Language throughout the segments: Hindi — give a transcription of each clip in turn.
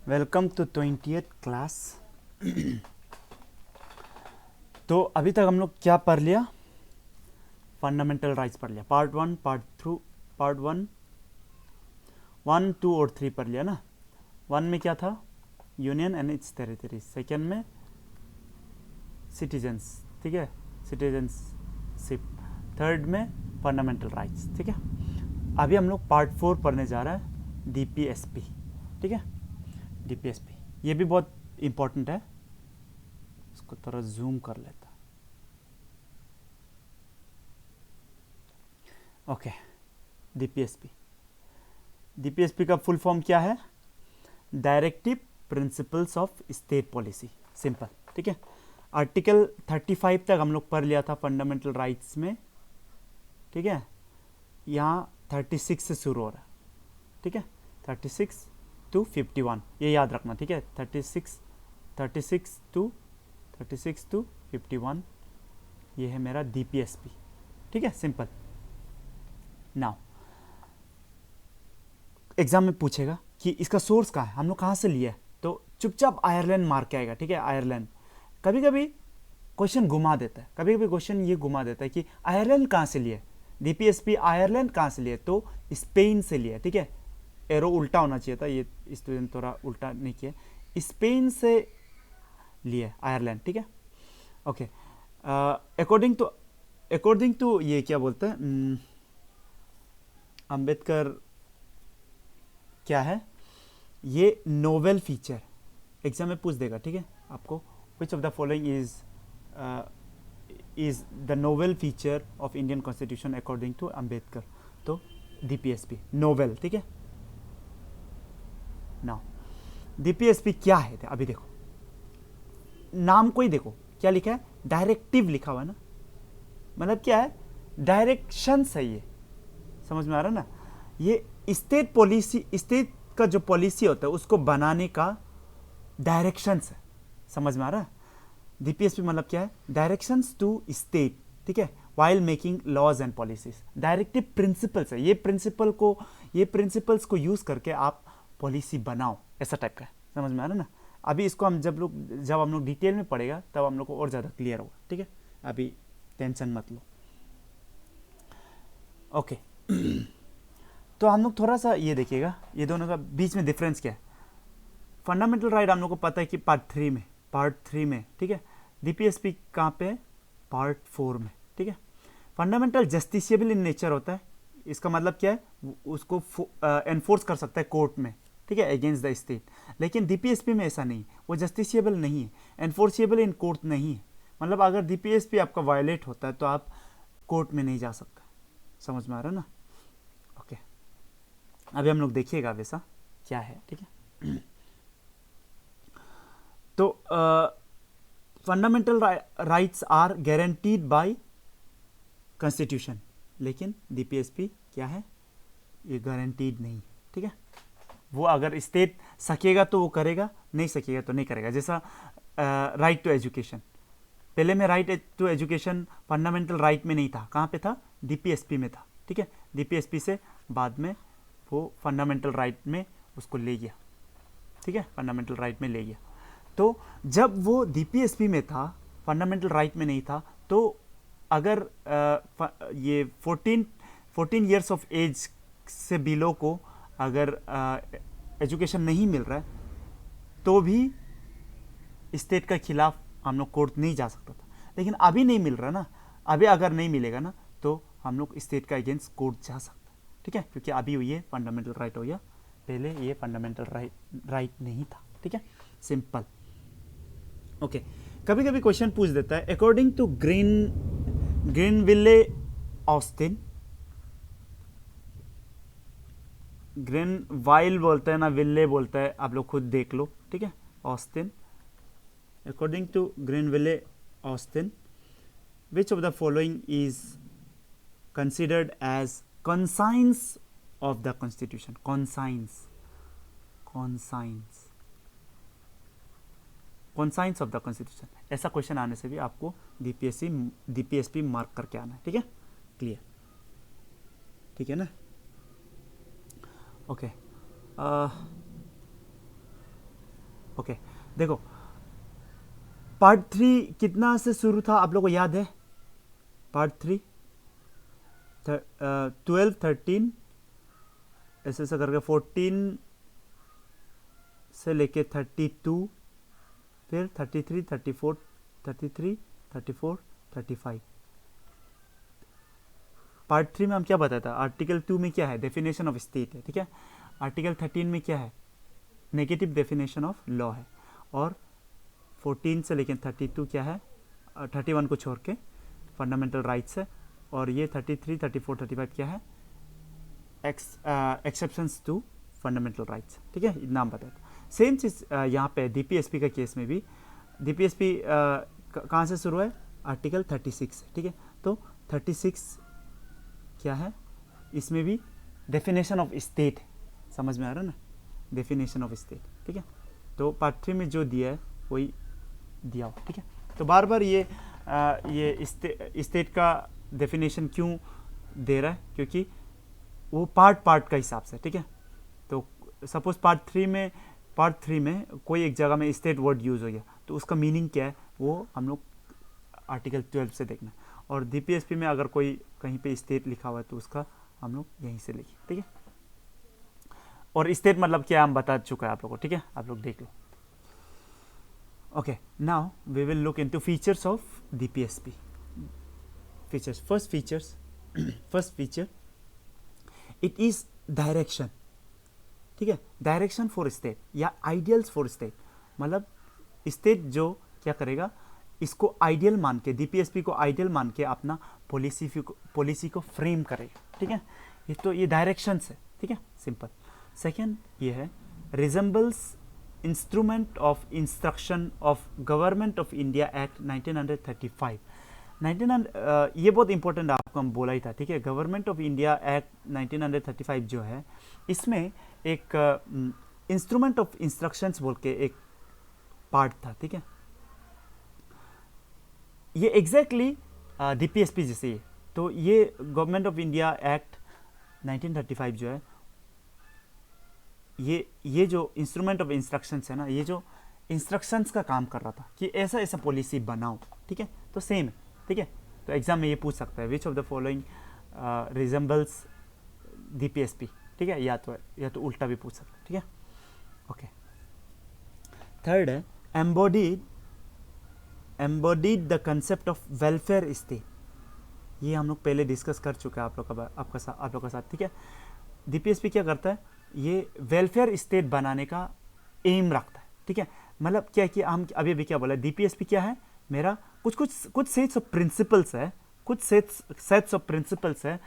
Welcome to 20th class. तो अभी तक हम लोग क्या पढ़ लिया? फंडामेंटल राइट्स पढ़ लिया। पार्ट वन, पार्ट वन, 1, 2 और 3 पढ़ लिया ना। 1 में क्या था? Union and it's territory. Second में सिटीजन्स, ठीक है, सिटीजनशिप। थर्ड में फंडामेंटल राइट्स, ठीक है। अभी हम लोग पार्ट 4 पढ़ने जा रहा है, डीपीएसपी, ठीक है। डीपीएसपी ये भी बहुत इंपॉर्टेंट है। इसको थोड़ा जूम कर लेता। Okay, DPSP. डीपीएसपी का फुल फॉर्म क्या है? Directive principles of state policy, simple, ठीक है। आर्टिकल 35 तक हम लोग पढ़ लिया था फंडामेंटल राइट्स में, ठीक है। यहाँ 36 से शुरू हो रहा है, ठीक है। 36 to 51 ये याद रखना, ठीक है। 36 to 51 ये है मेरा डीपीएसपी, ठीक है, सिंपल। नाउ एग्जाम में पूछेगा कि इसका सोर्स कहाँ है, हम लोग कहाँ से लिया है, तो चुपचाप आयरलैंड मार के आएगा, ठीक है। आयरलैंड कभी कभी क्वेश्चन घुमा देता है, कभी कभी क्वेश्चन ये घुमा देता है कि आयरलैंड कहाँ से लिया, डीपीएसपी आयरलैंड कहाँ से लिया, तो स्पेन से लिया, ठीक है। एरो उल्टा होना चाहिए था, ये स्टूडेंट थोड़ा उल्टा नहीं किया, स्पेन से लिया आयरलैंड, ठीक है। ओके, अकॉर्डिंग टू ये क्या बोलते हैं, अंबेडकर क्या है, ये नोवेल फीचर एग्जाम में पूछ देगा, ठीक है आपको। Which of the following is the novel feature of Indian constitution according to Ambedkar, तो डीपीएसपी नोवेल, ठीक है। नाउ डीपीएसपी क्या है, अभी देखो नाम को ही देखो, क्या लिखा है, डायरेक्टिव लिखा हुआ है ना, मतलब क्या है, डायरेक्शन है ये, समझ में आ रहा है ना। ये स्टेट पॉलिसी, स्टेट का जो पॉलिसी होता है उसको बनाने का डायरेक्शंस है, समझ में आ रहा है। डीपीएसपी मतलब क्या है, डायरेक्शंस टू स्टेट, ठीक है, while making laws and policies. Directive principles है, ये प्रिंसिपल्स को यूज करके आप पॉलिसी बनाओ, ऐसा टाइप का है, समझ में आ रहा है ना। अभी इसको हम जब हम लोग डिटेल में पढ़ेगा तब हम लोग को और ज़्यादा क्लियर होगा, ठीक है। अभी टेंशन मत लो, ओके। तो हम लोग थोड़ा सा ये देखिएगा, ये दोनों का बीच में डिफरेंस क्या है। फंडामेंटल राइट हम लोग को पता है कि पार्ट थ्री में, ठीक है। डीपीएसपी कहाँ पे है, पार्ट 4 में, ठीक है। फंडामेंटल जस्टिसिएबल इन नेचर होता है, इसका मतलब क्या है, उसको एनफोर्स कर सकता है कोर्ट में, ठीक है, अगेंस्ट द स्टेट। लेकिन डीपीएसपी में ऐसा नहीं, वो जस्टिसिएबल नहीं है, एनफोर्सिएबल इन कोर्ट नहीं है। मतलब अगर डीपीएसपी आपका वायलेट होता है तो आप कोर्ट में नहीं जा सकते, समझ में आ रहा है ना। ओके, अभी हम लोग देखिएगा वैसा क्या है, ठीक है। तो fundamental rights are guaranteed by constitution, लेकिन डीपीएसपी क्या है, ये गारंटीड नहीं, ठीक है। वो अगर स्टेट सकेगा तो वो करेगा, नहीं सकेगा तो नहीं करेगा। जैसा राइट टू एजुकेशन, पहले में right to education fundamental right में नहीं था, कहाँ पे था, डीपीएसपी में था, ठीक है। डीपीएसपी से बाद में वो फंडामेंटल राइट में उसको ले गया, ठीक है, फंडामेंटल राइट में ले गया। तो जब वो डीपीएसपी में था, फंडामेंटल राइट में नहीं था, तो अगर ये 14 ईयर्स ऑफ एज से बिलो को अगर एजुकेशन नहीं मिल रहा है तो भी स्टेट के खिलाफ हम लोग कोर्ट नहीं जा सकता था। लेकिन अभी नहीं मिल रहा ना, अभी अगर नहीं मिलेगा ना तो हम लोग स्टेट का अगेंस्ट कोर्ट जा सकते हैं, ठीक है, क्योंकि अभी ये फंडामेंटल राइट हो गया, पहले ये फंडामेंटल राइट नहीं था, ठीक है, सिंपल। ओके, कभी कभी क्वेश्चन पूछ देता है, according to Granville Austin, green while बोलता है ना, विल्ले बोलता है, आप लोग खुद देख लो, ठीक है। Austin, according to Granville Austin, which of the following is considered as conscience of the constitution, conscience of the constitution. ऐसा क्वेश्चन आने से भी आपको डीपीएसपी मार्क करके आना है, ठीक है, क्लियर, ठीक है ना। ओके, ओके देखो, पार्ट 3 कितना से शुरू था आप लोगों को याद है? पार्ट 3 12 13 ऐसे ऐसे करके 14 से लेके 32, फिर 33 34 33 34 35। पार्ट 3 में हम क्या बताया था? आर्टिकल 2 में क्या है? डेफिनेशन ऑफ स्टेट है, ठीक है। आर्टिकल 13 में क्या है? नेगेटिव डेफिनेशन ऑफ लॉ है। और 14 से लेकर 32 क्या है? 31 को छोड़ के फंडामेंटल राइट्स है। और ये 33 34 35 क्या है? एक्सेप्शंस टू फंडामेंटल राइट्स, ठीक है। नाम बताया था। सेम चीज़ यहाँ पे डीपीएसपी का केस में भी, डीपीएसपी कहाँ से शुरू है? आर्टिकल 36, ठीक है। तो 36 क्या है? इसमें भी डेफिनेशन ऑफ स्टेट, समझ में आ रहा है ना? डेफिनेशन ऑफ स्टेट, ठीक है। तो पार्ट 3 में जो दिया है वही दिया हो, ठीक है। तो बार बार ये स्टेट का डेफिनेशन क्यों दे रहा है? क्योंकि वो पार्ट का हिसाब से, ठीक है। तो सपोज पार्ट 3 में कोई एक जगह में स्टेट वर्ड यूज़ हो गया, तो उसका मीनिंग क्या है वो हम लोग आर्टिकल 12 से देखना है। और डीपीएसपी में अगर कोई कहीं पे स्टेट लिखा हुआ है तो उसका हम लोग यहीं से लिखें, ठीक है। और स्टेट मतलब क्या हम बता चुका है आप लोगों को, ठीक है। आप लोग देख लो। Okay, now we will look into features of DPSP. Features, first feature it is direction, ठीक है। डायरेक्शन फॉर स्टेट या आइडियल्स फॉर स्टेट, मतलब स्टेट जो क्या करेगा, इसको आइडियल मान के, डीपीएसपी को आइडियल मान के अपना पॉलिसी को फ्रेम करेगा, ठीक है। ये तो ये डायरेक्शन है, ठीक है, सिंपल। सेकेंड ये है resembles instrument of instruction of government of India act 1935। ये बहुत इंपॉर्टेंट आपको हम बोला ही था, ठीक है। गवर्नमेंट ऑफ इंडिया एक्ट 1935 जो है, इसमें एक इंस्ट्रूमेंट ऑफ इंस्ट्रक्शंस बोल के एक पार्ट था, ठीक है। ये एग्जैक्टली डीपीएसपी जैसे ही। तो ये गवर्नमेंट ऑफ इंडिया एक्ट 1935 जो है, ये जो इंस्ट्रूमेंट ऑफ इंस्ट्रक्शंस है ना, ये जो इंस्ट्रक्शंस का काम कर रहा था कि ऐसा ऐसा पॉलिसी बनाओ, ठीक है। तो सेम है, ठीक है। तो एग्जाम में ये पूछ सकता है विच of the following resembles DPSP, ठीक है। या तो उल्टा भी पूछ सकता है, ठीक है। ओके, थर्ड है embodied the concept of welfare state. ये हम लोग पहले डिस्कस कर चुके हैं आप लोग का साथ, ठीक है। डीपीएसपी क्या करता है? ये वेलफेयर स्टेट बनाने का एम रखता है, ठीक है। मतलब क्या कि हम अभी क्या बोला, डीपीएसपी क्या है? मेरा कुछ सेट्स ऑफ प्रिंसिपल्स है, सेट्स ऑफ प्रिंसिपल्स है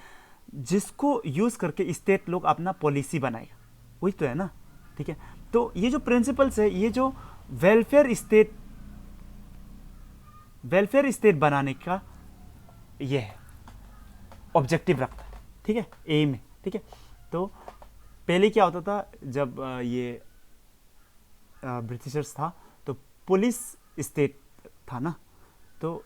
जिसको यूज करके स्टेट लोग अपना पॉलिसी बनाएगा, वही तो है ना, ठीक है। तो ये जो प्रिंसिपल्स है, ये जो वेलफेयर स्टेट बनाने का ये है ऑब्जेक्टिव रखता है, ठीक है, एम है, ठीक है। तो पहले क्या होता था, जब ये ब्रिटिशर्स था तो पुलिस स्टेट था ना, तो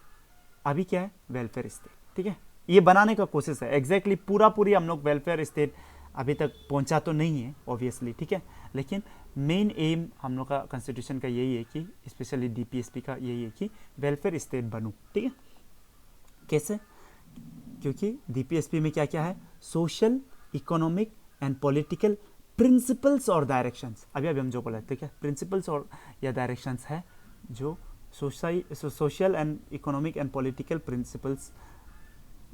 अभी क्या है? वेलफेयर स्टेट, ठीक है। ये बनाने का कोशिश है एग्जैक्टली पूरी हम लोग वेलफेयर स्टेट अभी तक पहुंचा तो नहीं है ऑब्वियसली, ठीक है। लेकिन मेन एम हम लोग का कॉन्स्टिट्यूशन का यही है कि स्पेशली डीपीएसपी का यही है कि वेलफेयर स्टेट बनूं, ठीक है। कैसे? क्योंकि डीपीएसपी में क्या क्या है? Social, economic and political principles और डायरेक्शंस। अभी हम जो बोला, ठीक है, प्रिंसिपल्स और या डायरेक्शंस है जो social and economic and political principles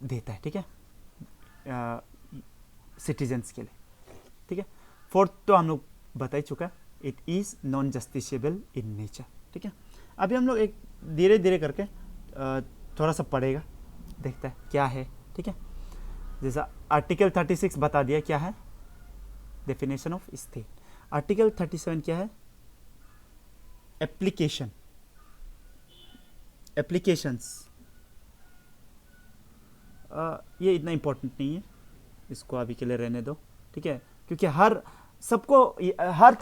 देता है, ठीक है, सिटीजन्स के लिए, ठीक है। फोर्थ तो हम लोग बता ही चुका, it is non justiciable in nature, ठीक है। अभी हम लोग एक धीरे धीरे करके थोड़ा सा पढ़ेगा, देखता है क्या है, ठीक है। जैसा आर्टिकल 36 बता दिया क्या है, डेफिनेशन ऑफ स्टेट। आर्टिकल 37 क्या है? एप्लीकेशंस। ये इतना इंपॉर्टेंट नहीं है, इसको अभी के लिए रहने दो, ठीक है। क्योंकि हर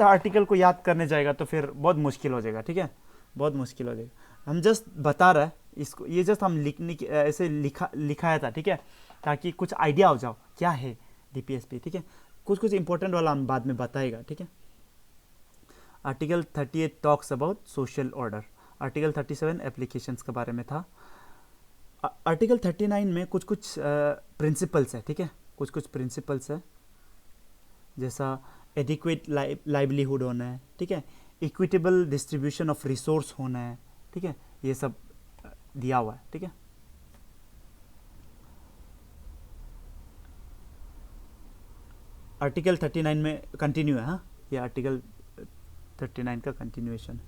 आर्टिकल को याद करने जाएगा तो फिर बहुत मुश्किल हो जाएगा, ठीक है, बहुत मुश्किल हो जाएगा। हम जस्ट बता रहा है इसको, ये जस्ट हम लिखने की ऐसे लिखाया था, ठीक है, ताकि कुछ आइडिया हो जाओ क्या है डीपीएसपी, ठीक है। कुछ इंपॉर्टेंट वाला हम बाद में बताएगा, ठीक है। Article 38 talks about social order, article 37 applications के बारे में था। आर्टिकल 39 में कुछ कुछ प्रिंसिपल्स है, ठीक है, कुछ कुछ प्रिंसिपल्स है, जैसा एडिक्वेट लाइवलीहुड होना है, ठीक है, इक्विटेबल डिस्ट्रीब्यूशन ऑफ रिसोर्स होना है, ठीक है, ये सब दिया हुआ है, ठीक है। आर्टिकल 39 में कंटिन्यू है, हाँ, ये आर्टिकल 39 का continuation.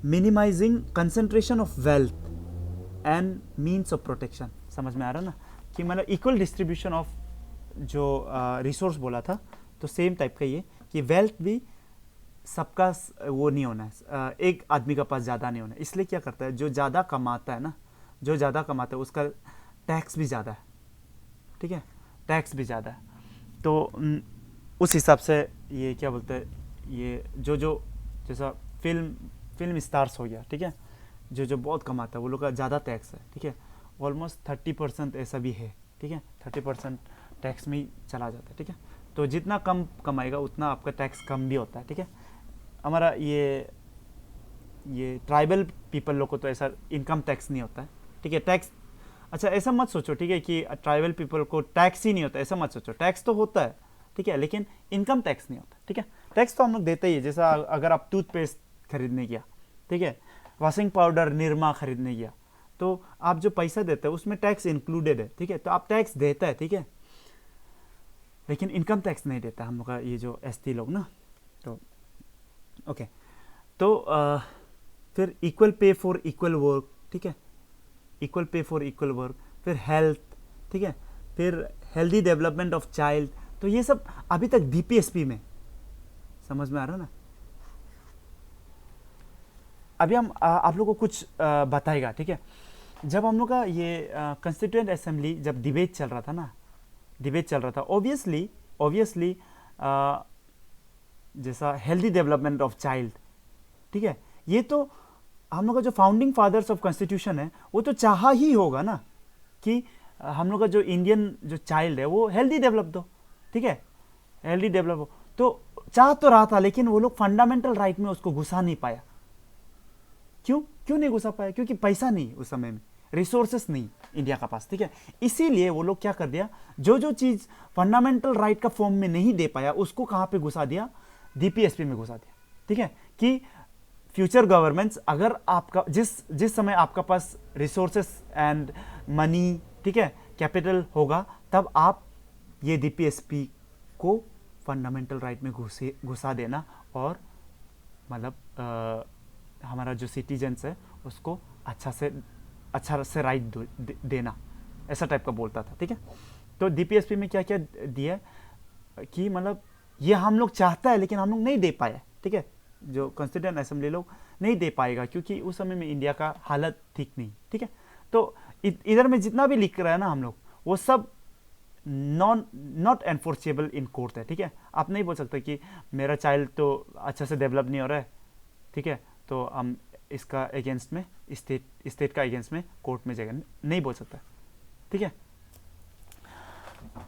Minimizing concentration of wealth and means of protection, समझ में आ रहा ना, कि मतलब इक्वल डिस्ट्रीब्यूशन ऑफ जो रिसोर्स बोला था, तो सेम टाइप का ये कि वेल्थ भी सबका वो नहीं होना है, एक आदमी के पास ज़्यादा नहीं होना है। इसलिए क्या करता है, जो ज़्यादा कमाता है ना, जो ज़्यादा कमाता है उसका टैक्स भी ज़्यादा है, ठीक है, टैक्स भी ज़्यादा है। तो उस हिसाब से ये क्या बोलते हैं, ये जो जो जैसा फिल्म स्टार्स हो गया, ठीक है, जो जो बहुत कमाता है वो लोग का ज़्यादा टैक्स है, ठीक है, ऑलमोस्ट 30% ऐसा भी है, ठीक है, 30% टैक्स में ही चला जाता है, ठीक है। तो जितना कम कमाएगा उतना आपका टैक्स कम भी होता है, ठीक है। हमारा ये ट्राइबल पीपल लोग को तो ऐसा इनकम टैक्स नहीं होता है, ठीक है, टैक्स, अच्छा ऐसा मत सोचो, ठीक है, कि ट्राइबल पीपल को टैक्स ही नहीं होता, ऐसा मत सोचो, टैक्स तो होता है, ठीक है, लेकिन इनकम टैक्स नहीं होता, ठीक है। टैक्स तो हम लोग देते ही है, जैसा अगर आप टूथपेस्ट खरीदने गया, ठीक है, वॉशिंग पाउडर निरमा खरीदने गया, तो आप जो पैसा देते हैं उसमें टैक्स इंक्लूडेड है, ठीक है, तो आप टैक्स देता है, ठीक है, लेकिन इनकम टैक्स नहीं देता हम लोग का ये जो एसटी लोग ना। तो ओके, तो फिर equal pay for equal work, ठीक है, equal pay for equal work, फिर हेल्थ, ठीक है, फिर हेल्दी डेवलपमेंट ऑफ चाइल्ड, तो ये सब अभी तक डीपीएसपी में, समझ में आ रहा ना। अभी हम आप लोगों को कुछ बताएगा, ठीक है। जब हम लोग का ये कंस्टिट्यूएंट असेंबली जब डिबेट चल रहा था ना, डिबेट चल रहा था, ऑब्वियसली जैसा हेल्दी डेवलपमेंट ऑफ चाइल्ड, ठीक है, ये तो हम लोग का जो फाउंडिंग फादर्स ऑफ कॉन्स्टिट्यूशन है वो तो चाहा ही होगा ना कि हम लोग का जो इंडियन जो चाइल्ड है वो हेल्दी डेवलप हो, ठीक है, हेल्दी डेवलप हो, तो चाह तो रहा था, लेकिन वो लोग फंडामेंटल राइट में उसको घुसा नहीं पाया। क्यों नहीं घुसा पाया? क्योंकि पैसा नहीं उस समय में, रिसोर्सेस नहीं इंडिया का पास, ठीक है। इसीलिए वो लोग क्या कर दिया, जो जो चीज फंडामेंटल राइट का फॉर्म में नहीं दे पाया उसको कहां पे घुसा दिया, डीपीएसपी में घुसा दिया, ठीक है, कि फ्यूचर गवर्नमेंट्स अगर आपका जिस समय आपका पास रिसोर्सेस एंड मनी, ठीक है, कैपिटल होगा, तब आप ये डीपीएसपी को फंडामेंटल राइट में घुसा देना और मतलब हमारा जो सिटीजन्स है उसको अच्छा से राइट देना, ऐसा टाइप का बोलता था, ठीक है। तो डीपीएसपी में क्या क्या दिया कि मतलब ये हम लोग चाहता है लेकिन हम लोग नहीं दे पाए, ठीक है, जो कॉन्स्टिट्यूएंट असेंबली लोग नहीं दे पाएगा क्योंकि उस समय में इंडिया का हालत ठीक नहीं, ठीक है। तो इधर में जितना भी लिख रहा है ना हम लोग, वो सब नॉट एनफोर्सेबल इन कोर्ट है, ठीक है। आप नहीं बोल सकते कि मेरा चाइल्ड तो अच्छा से डेवलप नहीं हो रहा है, ठीक है, तो हम इसका अगेंस्ट में स्टेट का अगेंस्ट में कोर्ट में जाएगा, नहीं बोल सकता, ठीक है।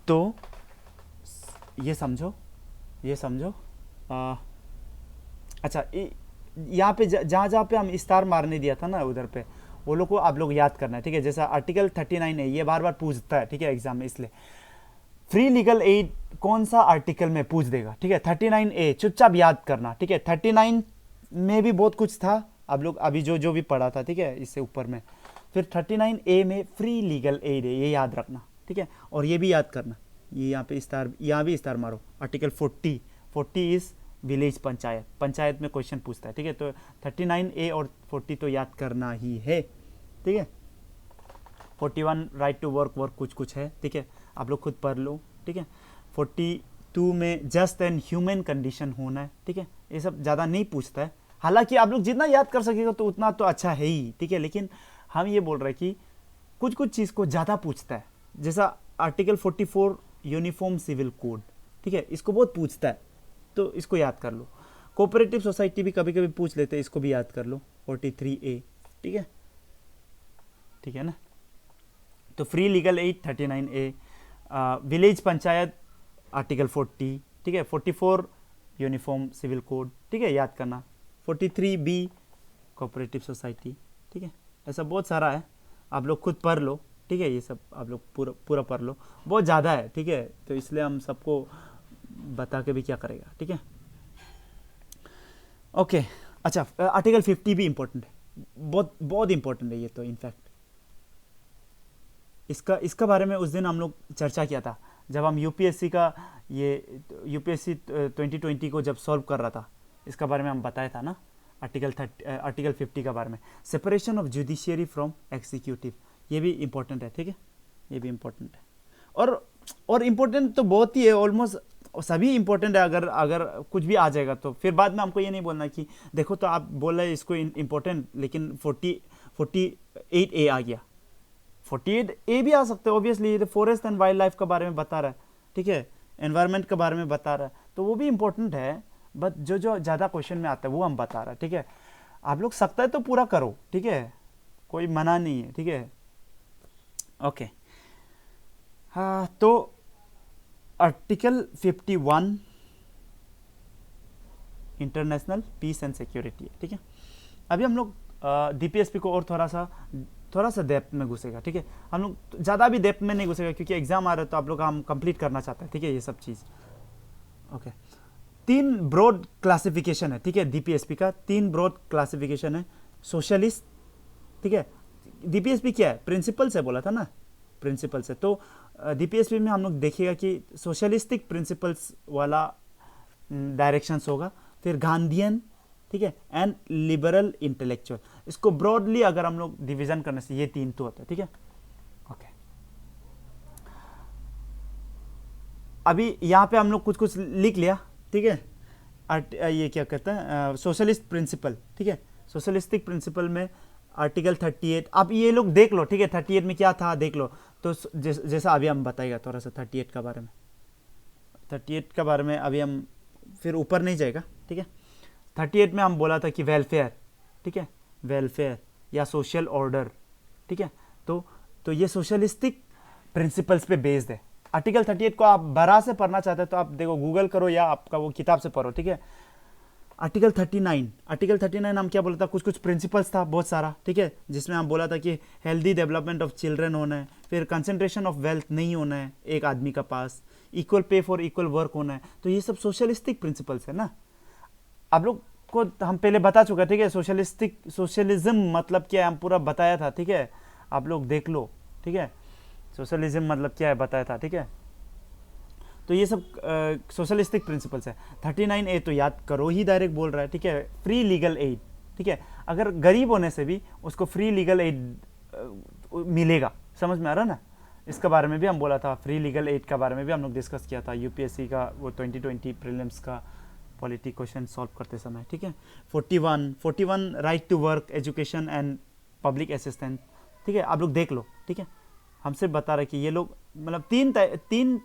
तो ये समझो अच्छा, यहाँ पे जहाँ पे हम स्टार मारने दिया था ना उधर पे, वो लोग को आप लोग याद करना है, ठीक है। जैसा आर्टिकल 39 है, ये बार बार पूछता है, ठीक है, एग्जाम में, इसलिए फ्री लीगल एड कौन सा आर्टिकल में पूछ देगा, ठीक है, 39A चुपचाप याद करना, ठीक है। 39 में भी बहुत कुछ था, आप लोग अभी जो भी पढ़ा था, ठीक है, इससे ऊपर में, फिर 39A में फ्री लीगल एड है, ये याद रखना, ठीक है। और ये भी याद करना, ये यहाँ पे स्टार, यहाँ भी स्टार मारो, आर्टिकल 40 इज विलेज पंचायत में क्वेश्चन पूछता है, ठीक है। तो 39A और 40 तो याद करना ही है, ठीक है। 41 राइट टू वर्क कुछ है, ठीक है, आप लोग खुद पढ़ लो, ठीक है। 42 में जस्ट एंड ह्यूमन कंडीशन होना है, ठीक है, ये सब ज़्यादा नहीं पूछता है, हालांकि आप लोग जितना याद कर सकेगा तो उतना तो अच्छा है ही, ठीक है, लेकिन हम ये बोल रहे हैं कि कुछ चीज़ को ज़्यादा पूछता है, जैसा आर्टिकल 44 यूनिफॉर्म सिविल कोड, ठीक है, इसको बहुत पूछता है, तो इसको याद कर लो। कोऑपरेटिव सोसाइटी भी कभी कभी पूछ लेते हैं, इसको भी याद कर लो, 43A, ठीक है ना। तो free legal aid 39A, village panchayat article 40, ठीक है, 44 यूनिफॉर्म सिविल कोड, ठीक है, याद करना। 43B कोऑपरेटिव सोसाइटी, ठीक है, ऐसा बहुत सारा है, आप लोग खुद पढ़ लो, ठीक है, ये सब आप लोग पूरा पढ़ लो, बहुत ज़्यादा है, ठीक है, तो इसलिए हम सबको बता के भी क्या करेगा, ठीक है। ओके, अच्छा, आर्टिकल 50 भी इम्पोर्टेंट है, बहुत बहुत इम्पोर्टेंट है ये तो, इनफैक्ट इसका बारे में उस दिन हम लोग चर्चा किया था जब हम यूपीएससी 2020 को जब सॉल्व कर रहा था, इसका बारे में हम बताया था ना, आर्टिकल 50 का बारे में, separation of judiciary from executive, ये भी इम्पोर्टेंट है, ठीक है, ये भी इम्पोर्टेंट है, और इम्पोर्टेंट तो बहुत ही है, ऑलमोस्ट सभी इम्पोर्टेंट है, अगर कुछ भी आ जाएगा तो फिर बाद में हमको ये नहीं बोलना कि देखो तो आप बोल रहे इसको इम्पोर्टेंट, लेकिन 48A आ गया, 48A भी आ सकते हैं ऑब्वियसली, ये तो फॉरेस्ट एंड वाइल्ड लाइफ के बारे में बता रहा है, ठीक है, एनवायरनमेंट के बारे में बता रहा है, तो वो भी इम्पोर्टेंट है, बट जो ज़्यादा क्वेश्चन में आता है वो हम बता रहे हैं, ठीक है। आप लोग सकता है तो पूरा करो, ठीक है, कोई मना नहीं है, ठीक है। ओके, हाँ, तो article 51 international peace and security है, ठीक है। अभी हम लोग डीपीएसपी को और थोड़ा सा डेप्थ में घुसेगा, ठीक है, हम लोग ज़्यादा भी डेप्थ में नहीं घुसेगा क्योंकि एग्जाम आ रहा है, तो आप लोग हम कंप्लीट करना चाहते हैं, ठीक है, ये सब चीज़। ओके, 3 ब्रॉड क्लासिफिकेशन है, ठीक है, डीपीएसपी का 3 ब्रॉड क्लासिफिकेशन है। सोशलिस्ट, ठीक है, डीपीएसपी क्या है, प्रिंसिपल से बोला था ना, प्रिंसिपल से, तो डीपीएसपी में हम लोग देखिएगा कि सोशलिस्टिक प्रिंसिपल्स वाला डायरेक्शंस होगा, फिर गांधीयन, ठीक है, एंड लिबरल इंटेलेक्चुअल, इसको ब्रॉडली अगर हम लोग डिवीजन करने से ये 3 तो होता है, ठीक है। ओके, अभी यहाँ पे हम लोग कुछ लिख लिया, ठीक है, ये क्या कहते हैं, सोशलिस्ट प्रिंसिपल, ठीक है, सोशलिस्टिक प्रिंसिपल में आर्टिकल 38, अब ये लोग देख लो, ठीक है, 38 में क्या था देख लो, तो जैसा अभी हम बताएगा थोड़ा सा 38 का बारे में, 38 का बारे में अभी हम फिर ऊपर नहीं जाएगा, ठीक है। 38 में हम बोला था कि वेलफेयर, ठीक है, वेलफेयर या सोशल ऑर्डर, ठीक है, तो ये सोशलिस्टिक प्रिंसिपल्स पे बेस्ड है। आर्टिकल 38 को आप बड़ा से पढ़ना चाहते हैं तो आप देखो गूगल करो या आपका वो किताब से पढ़ो, ठीक है। आर्टिकल 39 हम क्या बोला था, कुछ प्रिंसिपल्स था बहुत सारा, ठीक है, जिसमें हम बोला था कि हेल्दी डेवलपमेंट ऑफ चिल्ड्रन होना है, फिर कंसंट्रेशन ऑफ वेल्थ नहीं होना है एक आदमी का पास, equal pay for equal work होना है, तो ये सब सोशलिस्टिक प्रिंसिपल्स है ना। आप लोग को हम पहले बता चुका, ठीक है, सोशलिज्म मतलब क्या है हम पूरा बताया था, ठीक है, आप लोग देख लो, ठीक है, सोशलिज्म मतलब क्या है बताया था, ठीक है। तो ये सब सोशलिस्टिक प्रिंसिपल्स है। 39A तो याद करो ही, डायरेक्ट बोल रहा है, ठीक है, फ्री लीगल एड, ठीक है, अगर गरीब होने से भी उसको फ्री लीगल एड मिलेगा, समझ में आ रहा ना। इसके बारे में भी हम बोला था, फ्री लीगल एड के बारे में भी हम लोग डिस्कस किया था यूपीएससी का वो 2020 प्रीलिम्स का पॉलिटी क्वेश्चन सॉल्व करते समय, ठीक है। 41 right to work, education and public assistance, ठीक है, आप लोग देख लो, ठीक है, हमसे बता रहे कि ये लोग मतलब तीन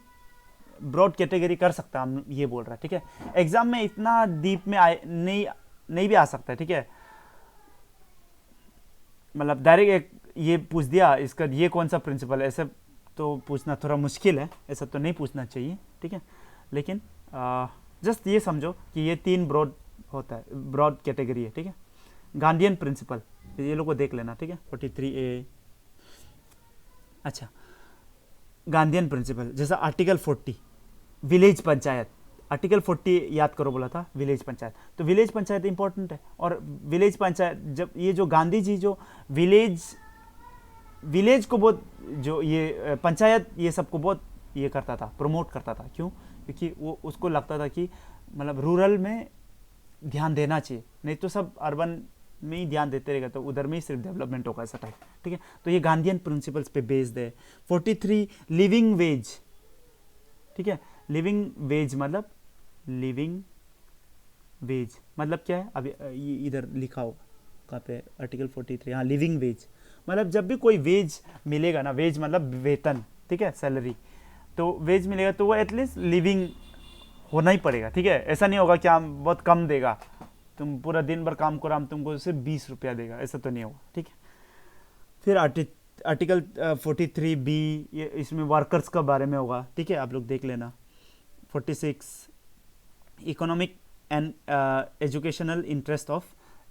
ब्रॉड कैटेगरी कर सकता है, हम ये बोल रहा है, ठीक है। एग्जाम में इतना डीप में नहीं भी आ सकता है, ठीक है, मतलब डायरेक्ट ये पूछ दिया इसका ये कौन सा प्रिंसिपल है, ऐसे तो पूछना थोड़ा मुश्किल है, ऐसा तो नहीं पूछना चाहिए, ठीक है, लेकिन जस्ट ये समझो कि ये 3 ब्रॉड होता है, ब्रॉड कैटेगरी है, ठीक है। गांधीयन प्रिंसिपल, ये लोग को देख लेना, ठीक है, 43A। अच्छा, गांधीयन प्रिंसिपल जैसा आर्टिकल 40 विलेज पंचायत, आर्टिकल 40 याद करो बोला था, विलेज पंचायत, तो विलेज पंचायत इंपॉर्टेंट है। और विलेज पंचायत जब ये जो गांधी जी जो विलेज को बहुत जो ये पंचायत ये सबको बहुत ये करता था, प्रमोट करता था, क्यों, क्योंकि वो उसको लगता था कि मतलब रूरल में ध्यान देना चाहिए, नहीं तो सब अर्बन में ही ध्यान देते रहेगा तो उधर में ही सिर्फ डेवलपमेंट होगा, ऐसा टाइप, ठीक है। तो ये गांधीयन प्रिंसिपल्स पे बेस्ड है। 43 लिविंग वेज, ठीक है, लिविंग वेज मतलब क्या है, अभी ये इधर लिखा होगा कहाँ पे, आर्टिकल 43, हाँ, लिविंग वेज मतलब जब भी कोई वेज मिलेगा ना, वेज मतलब वेतन, ठीक है, सैलरी, तो वेज मिलेगा तो वो एटलीस्ट लिविंग होना ही पड़ेगा, ठीक है। ऐसा नहीं होगा कि हम बहुत कम देगा, तुम पूरा दिन भर काम करो हम तुमको सिर्फ 20 रुपया देगा, ऐसा तो नहीं होगा, ठीक है। फिर आर्टिकल 43B ये इसमें वर्कर्स का बारे में होगा, ठीक है, आप लोग देख लेना। 46 economic and educational interest of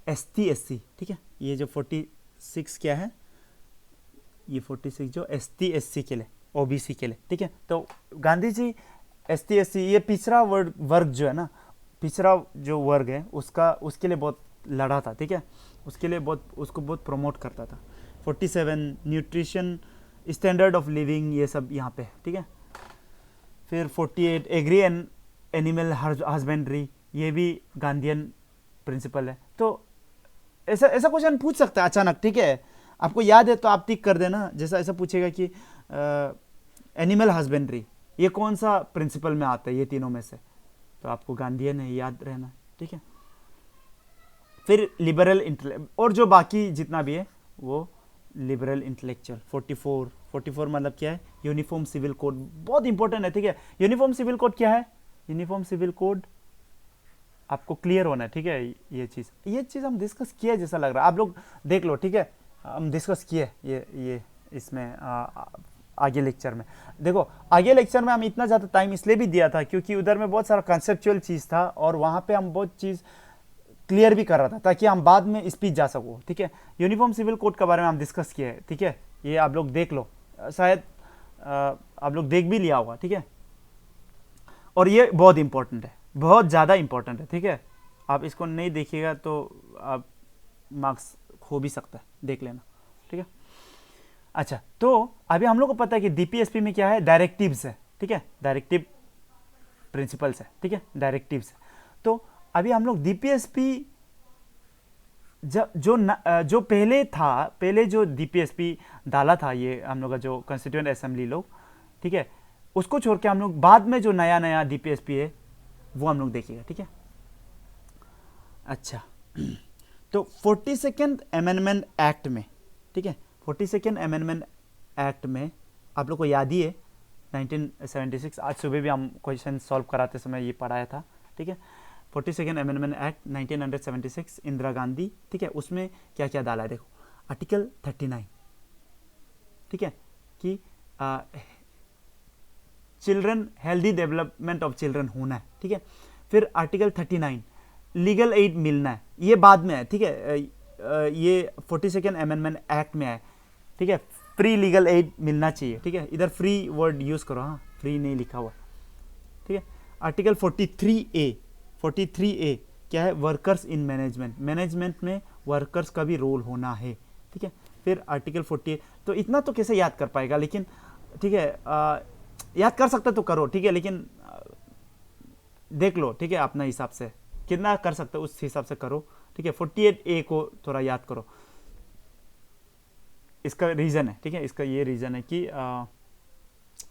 ST SC, ठीक है। ये जो 46 क्या है, ये 46 जो ST SC के लिए, OBC के लिए, ठीक है। तो गांधी जी ST SC ये पिछड़ा वर्ग जो है ना, पिछड़ा जो वर्ग है उसके लिए बहुत लड़ा था, ठीक है। उसके लिए उसको बहुत प्रमोट करता था। 47 न्यूट्रिशन स्टैंडर्ड ऑफ लिविंग, ये सब यहाँ पे, ठीक है। फिर 48 एग्री एंड एनिमल हस्बेंड्री, ये भी गांधीयन प्रिंसिपल है। तो ऐसा क्वेश्चन पूछ सकता है अचानक, ठीक है। आपको याद है तो आप टिक कर देना। जैसा ऐसा पूछेगा कि एनिमल हस्बेंड्री ये कौन सा प्रिंसिपल में आता है, ये तीनों में से, तो आपको गांधीयन है, याद रहना, ठीक है। फिर लिबरल और जो बाकी जितना भी है वो लिबरल इंटेलेक्चुअल। 44 मतलब क्या है, यूनिफॉर्म सिविल कोड, बहुत इंपॉर्टेंट है, ठीक है। यूनिफॉर्म सिविल कोड क्या है, यूनिफॉर्म सिविल कोड आपको क्लियर होना है, ठीक है। ये चीज़ हम डिस्कस किए जैसा लग रहा है, आप लोग देख लो, ठीक है। हम डिस्कस किए ये इसमें आगे लेक्चर में। देखो आगे लेक्चर में हम इतना ज़्यादा टाइम इसलिए भी दिया था क्योंकि उधर में बहुत सारा कंसेप्चुअल चीज़ था और वहाँ पे हम बहुत चीज़ क्लियर भी कर रहा था ताकि हम बाद में स्पीच जा सको, ठीक है। यूनिफॉर्म सिविल कोड के बारे में हम डिस्कस किए, ठीक है। ये आप लोग देख लो, शायद आप लोग देख भी लिया होगा, ठीक है। और ये बहुत इंपॉर्टेंट है, बहुत ज़्यादा इंपॉर्टेंट है, ठीक है। आप इसको नहीं देखिएगा तो आप मार्क्स खो भी सकता है, देख लेना, ठीक है। अच्छा, तो अभी हम लोग को पता है कि DPSP में क्या है, डायरेक्टिव्स है, ठीक है। डायरेक्टिव प्रिंसिपल्स है, ठीक है, डायरेक्टिव्स है। तो अभी हम लोग DPSP जो पहले जो DPSP डाला था, ये हम लोग का जो कॉन्स्टिट्यूएंट असेंबली लोग, ठीक है, उसको छोड़ के हम लोग बाद में जो नया DPSP है वो हम लोग देखेगा, ठीक है। अच्छा, तो 42nd अमेंडमेंट एक्ट में, ठीक है, 42nd अमेंडमेंट एक्ट में आप लोग को याद ही है 1976, आज सुबह भी हम क्वेश्चन सॉल्व कराते समय ये पढ़ाया था, ठीक है। 42nd amendment act 1976, Indira Gandhi, ठीक है। उसमें क्या क्या डाला है देखो, आर्टिकल 39, ठीक है, कि children healthy development of children होना है, ठीक है। फिर आर्टिकल 39 लीगल एड मिलना है, ये बाद में है, ठीक है। ये 42nd अमेंडमेंट एक्ट में है, ठीक है। फ्री लीगल एड मिलना चाहिए, ठीक है। इधर फ्री वर्ड यूज करो, हाँ, फ्री नहीं लिखा हुआ, ठीक है। आर्टिकल 43A क्या है, वर्कर्स इन मैनेजमेंट में वर्कर्स का भी रोल होना है, ठीक है। फिर आर्टिकल 48, तो इतना तो कैसे याद कर पाएगा, लेकिन ठीक है, याद कर सकते तो करो, ठीक है, लेकिन देख लो, ठीक है, अपना हिसाब से कितना कर सकते हो उस हिसाब से करो, ठीक है। 48A को थोड़ा याद करो, इसका रीज़न है, ठीक है। इसका ये रीज़न है कि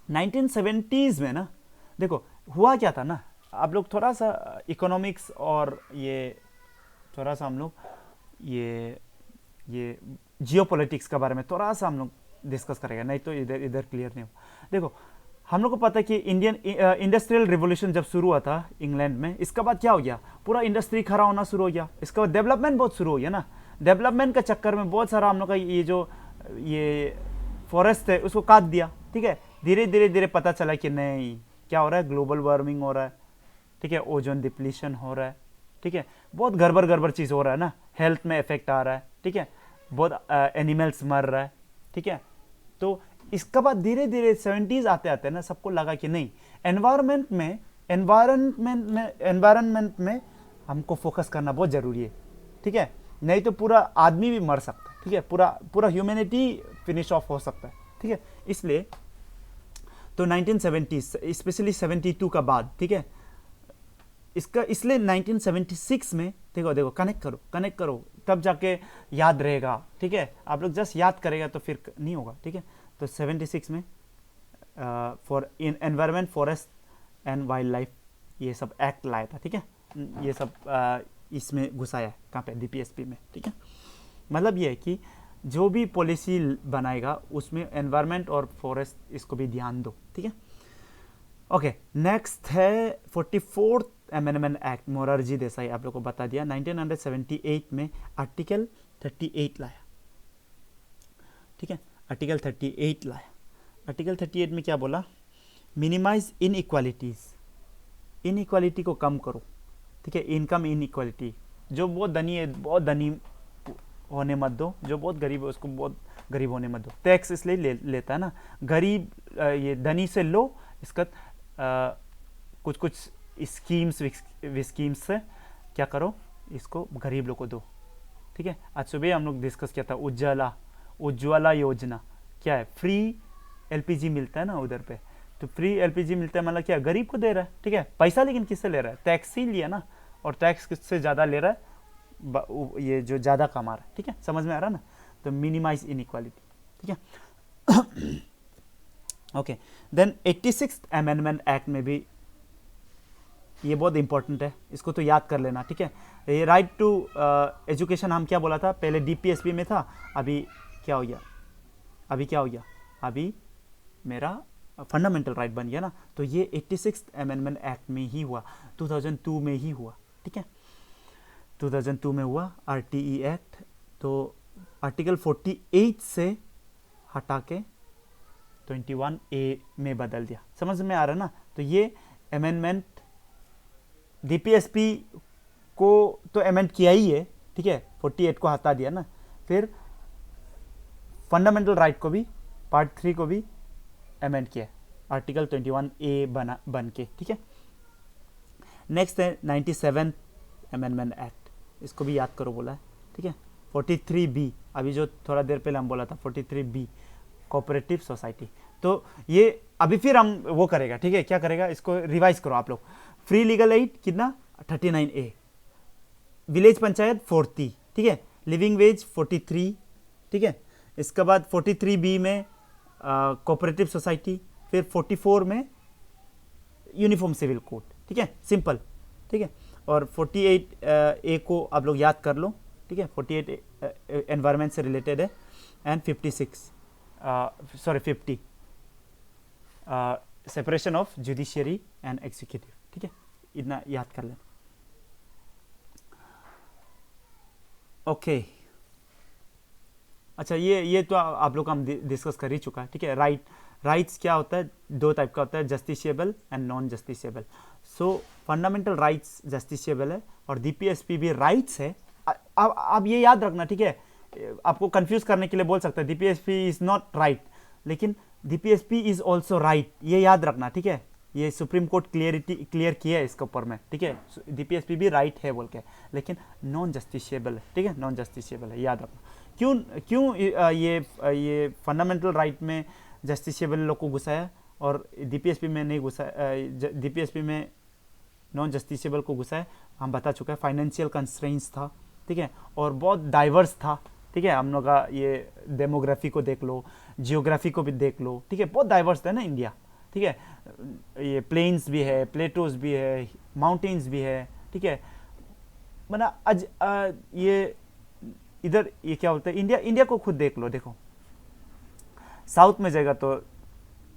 1970s में ना, देखो हुआ क्या था ना, आप लोग थोड़ा सा इकोनॉमिक्स और ये थोड़ा सा हम लोग ये जियोपॉलिटिक्स के बारे में थोड़ा सा हम लोग डिस्कस करेंगे, नहीं तो इधर क्लियर नहीं हो। देखो हम लोग को पता है कि इंडियन इंडस्ट्रियल रिवोल्यूशन जब शुरू हुआ था इंग्लैंड में, इसके बाद क्या हो गया, पूरा इंडस्ट्री खड़ा होना शुरू हो गया। इसके बाद डेवलपमेंट बहुत शुरू हो गया ना, डेवलपमेंट के चक्कर में बहुत सारा हम लोग का ये फॉरेस्ट है उसको काट दिया, ठीक है। धीरे पता चला कि नहीं, क्या हो रहा है, ग्लोबल वार्मिंग हो रहा है, ठीक है, ओजोन डिप्लीशन हो रहा है, ठीक है, बहुत गड़बड़ चीज़ हो रहा है ना, हेल्थ में इफेक्ट आ रहा है, ठीक है, बहुत एनिमल्स मर रहा है, ठीक है। तो इसके बाद धीरे 70s आते ना सबको लगा कि नहीं, एनवायरनमेंट में हमको फोकस करना बहुत ज़रूरी है, ठीक है, नहीं तो पूरा आदमी भी मर सकता है, ठीक है, पूरा ह्यूमैनिटी फिनिश ऑफ हो सकता है, ठीक है। इसलिए तो 1970s स्पेशली 72 का बाद, ठीक है, इसलिए 1976 में देखो कनेक्ट करो तब जाके याद रहेगा, ठीक है। आप लोग जस्ट याद करेगा तो फिर नहीं होगा, ठीक है। तो 76 में for environment, forest and wild life, ये सब एक्ट लाया था, ठीक है। ये सब इसमें घुसाया है, कहाँ पे, DPSP में, ठीक है। मतलब ये है कि जो भी पॉलिसी बनाएगा उसमें एनवायरनमेंट और फॉरेस्ट इसको भी ध्यान दो, ठीक है। ओके, नेक्स्ट है 44th amendment act, Morarji Desai, आप लोग को बता दिया 1978 में आर्टिकल 38 लाया, ठीक है। आर्टिकल 38 लाया। आर्टिकल 38 में क्या बोला, मिनिमाइज इनइक्वालिटी को कम करो, ठीक ठीक है। इनकम इनइक्वालिटी, जो बहुत धनी है बहुत धनी होने मत दो, जो बहुत गरीब है उसको बहुत गरीब होने मत दो। टैक्स इसलिए लेता है ना, गरीब ये धनी से लो, इसका कुछ कुछ स्कीम्स से क्या करो, इसको गरीब लोग को दो, ठीक है। आज सुबह हम लोग डिस्कस किया था उज्ज्वला योजना, क्या है, फ्री एलपीजी मिलता है ना उधर पे, तो फ्री एलपीजी मिलता है मतलब क्या, गरीब को दे रहा है, ठीक है। पैसा लेकिन किससे ले रहा है, टैक्स ही लिया ना, और टैक्स किससे ज़्यादा ले रहा है, ये जो ज़्यादा कमा रहा है, ठीक है, समझ में आ रहा है ना। तो मिनिमाइज इनइक्वालिटी, ठीक है। Okay, then 86th amendment act में भी ये बहुत इंपॉर्टेंट है, इसको तो याद कर लेना, ठीक है। ये राइट टू एजुकेशन हम क्या बोला था, पहले डीपीएसपी में था, अभी क्या हो गया, अभी मेरा फंडामेंटल राइट बन गया ना। तो ये 86th अमेंडमेंट एक्ट में ही हुआ, 2002 में ही हुआ, ठीक है, 2002 में हुआ आरटीई एक्ट। तो आर्टिकल 48 से हटा के 21A में बदल दिया, समझ में आ रहा है ना। तो ये अमेंडमेंट डीपीएसपी को तो अमेंड किया ही है, ठीक है, 48 को हटा दिया ना, फिर फंडामेंटल राइट को भी पार्ट 3 को भी अमेंड किया आर्टिकल 21A बन के, ठीक है। नेक्स्ट है 97th अमेंडमेंट एक्ट, इसको भी याद करो बोला है, ठीक है। 43B, अभी जो थोड़ा देर पहले हम बोला था 43B कोऑपरेटिव सोसाइटी। तो ये अभी फिर हम वो करेगा, ठीक है, क्या करेगा, इसको रिवाइज करो आप लोग। फ्री लीगल एड कितना, 39A, विलेज पंचायत 40, ठीक है, लिविंग वेज 43, ठीक है। इसके बाद 43B में कोऑपरेटिव सोसाइटी, फिर 44 में यूनिफॉर्म सिविल कोड, ठीक है, सिंपल, ठीक है। और 48A को आप लोग याद कर लो, ठीक है, 48 एनवायरनमेंट से रिलेटेड है, and 50 separation of judiciary and executive, ठीक है, इतना याद कर लें। ओके, अच्छा, ये तो आप लोग हम डिस्कस कर ही चुका है, ठीक है। राइट्स क्या होता है, दो टाइप का होता है, justiciable and non justiciable. So fundamental rights justiciable है और डीपीएसपी भी राइट्स है। अब ये याद रखना, ठीक है, आपको कंफ्यूज करने के लिए बोल सकते हैं डीपीएसपी इज नॉट राइट, लेकिन डीपीएसपी इज ऑल्सो राइट, ये याद रखना, ठीक है। ये सुप्रीम कोर्ट क्लियर किया है इसके ऊपर में, ठीक है। डीपीएसपी भी राइट है बोल के, लेकिन नॉन जस्टिसेबल है, ठीक है, नॉन जस्टिसेबल है, याद रखना। क्यों ये फंडामेंटल राइट में जस्टिसेबल लोग को घुसाया और डीपीएसपी में नहीं घुसाया, डीपीएसपी में नॉन जस्टिसेबल को घुसाया, हम बता चुका है, फाइनेंशियल कंस्ट्रेंट्स था, ठीक है, और बहुत डाइवर्स था, ठीक है। हम लोग का ये डेमोग्राफी को देख लो, जियोग्राफी को भी देख लो, ठीक है, बहुत डाइवर्स था ना इंडिया, ठीक है। ये प्लेन्स भी है, प्लेटोज भी है, माउंटेन्स भी है, ठीक है। मतलब आज ये इधर ये क्या बोलते हैं, इंडिया को खुद देख लो, देखो साउथ में जाएगा तो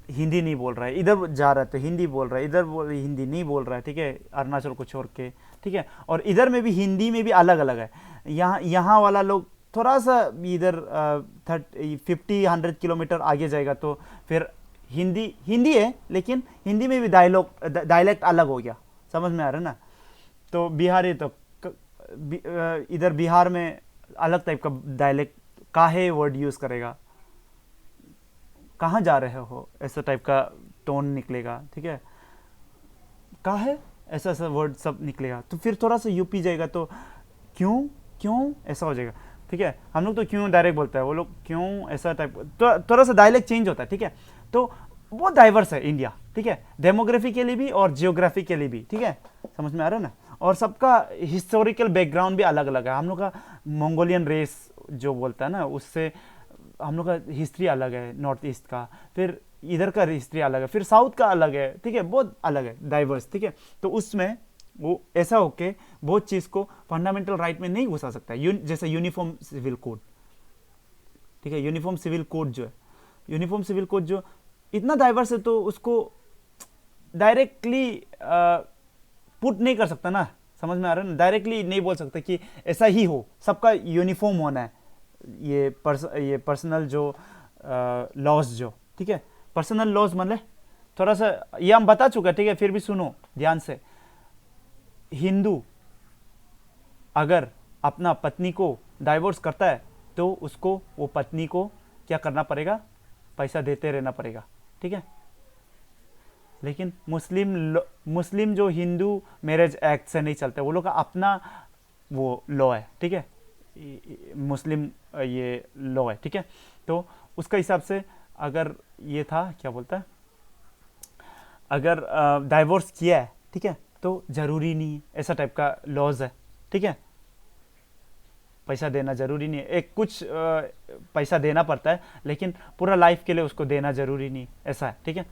हिंदी नहीं बोल रहा है, इधर जा रहा है तो हिंदी बोल रहा है, इधर हिंदी नहीं बोल रहा है, ठीक है, अरुणाचल को छोड़ के, ठीक है। और इधर में भी हिंदी में भी अलग अलग है, यहाँ वाला लोग थोड़ा सा इधर 50-100 किलोमीटर आगे जाएगा तो फिर हिंदी है, लेकिन हिंदी में भी डायलेक्ट अलग हो गया, समझ में आ रहा है ना। तो बिहारी तो इधर बिहार में अलग टाइप का डायलेक्ट, काहे वर्ड यूज करेगा, कहाँ जा रहे हो, ऐसा टाइप का टोन निकलेगा, ठीक है, काहे ऐसा वर्ड सब निकलेगा। तो फिर थोड़ा सा यूपी जाएगा तो क्यों ऐसा हो जाएगा, ठीक है। हम लोग तो क्यों डायरेक्ट बोलते हैं, वो लोग क्यों ऐसा टाइप, तो थोड़ा सा डायलेक्ट चेंज होता है, ठीक है। तो बहुत डाइवर्स है इंडिया, ठीक है, डेमोग्राफी के लिए भी और जियोग्राफी के लिए भी, ठीक है, समझ में आ रहा है ना। और सबका हिस्टोरिकल बैकग्राउंड भी अलग अलग है। हम लोग का मंगोलियन रेस जो बोलता है ना, उससे हम लोग का हिस्ट्री अलग है, नॉर्थ ईस्ट का, फिर इधर का हिस्ट्री अलग है, फिर साउथ का अलग है, ठीक है, बहुत अलग है, डाइवर्स, ठीक है। तो उसमें वो ऐसा होके बहुत चीज़ को फंडामेंटल राइट में नहीं घुसा सकता है, जैसे यूनिफॉर्म सिविल कोड, ठीक है। यूनिफॉर्म सिविल कोड जो इतना डाइवर्स है तो उसको डायरेक्टली पुट नहीं कर सकता ना, समझ में आ रहा है ना, डायरेक्टली नहीं बोल सकता कि ऐसा ही हो, सबका यूनिफॉर्म होना है। ये पर्सनल जो लॉज जो, ठीक है, पर्सनल लॉज मतलब थोड़ा सा ये हम बता चुका है, ठीक है, फिर भी सुनो ध्यान से। हिंदू अगर अपना पत्नी को डाइवोर्स करता है तो उसको वो पत्नी को क्या करना पड़ेगा, पैसा देते रहना पड़ेगा, ठीक है। लेकिन मुस्लिम जो हिंदू मैरिज एक्ट से नहीं चलते, वो लोग का अपना वो लॉ है, ठीक है, मुस्लिम ये लॉ है, ठीक है। तो उसका हिसाब से अगर ये था क्या बोलता है, अगर डाइवोर्स किया है, ठीक है, तो जरूरी नहीं है, ऐसा टाइप का लॉज है, ठीक है। पैसा देना जरूरी नहीं है, एक कुछ पैसा देना पड़ता है, लेकिन पूरा लाइफ के लिए उसको देना जरूरी नहीं, ऐसा है, ठीक है।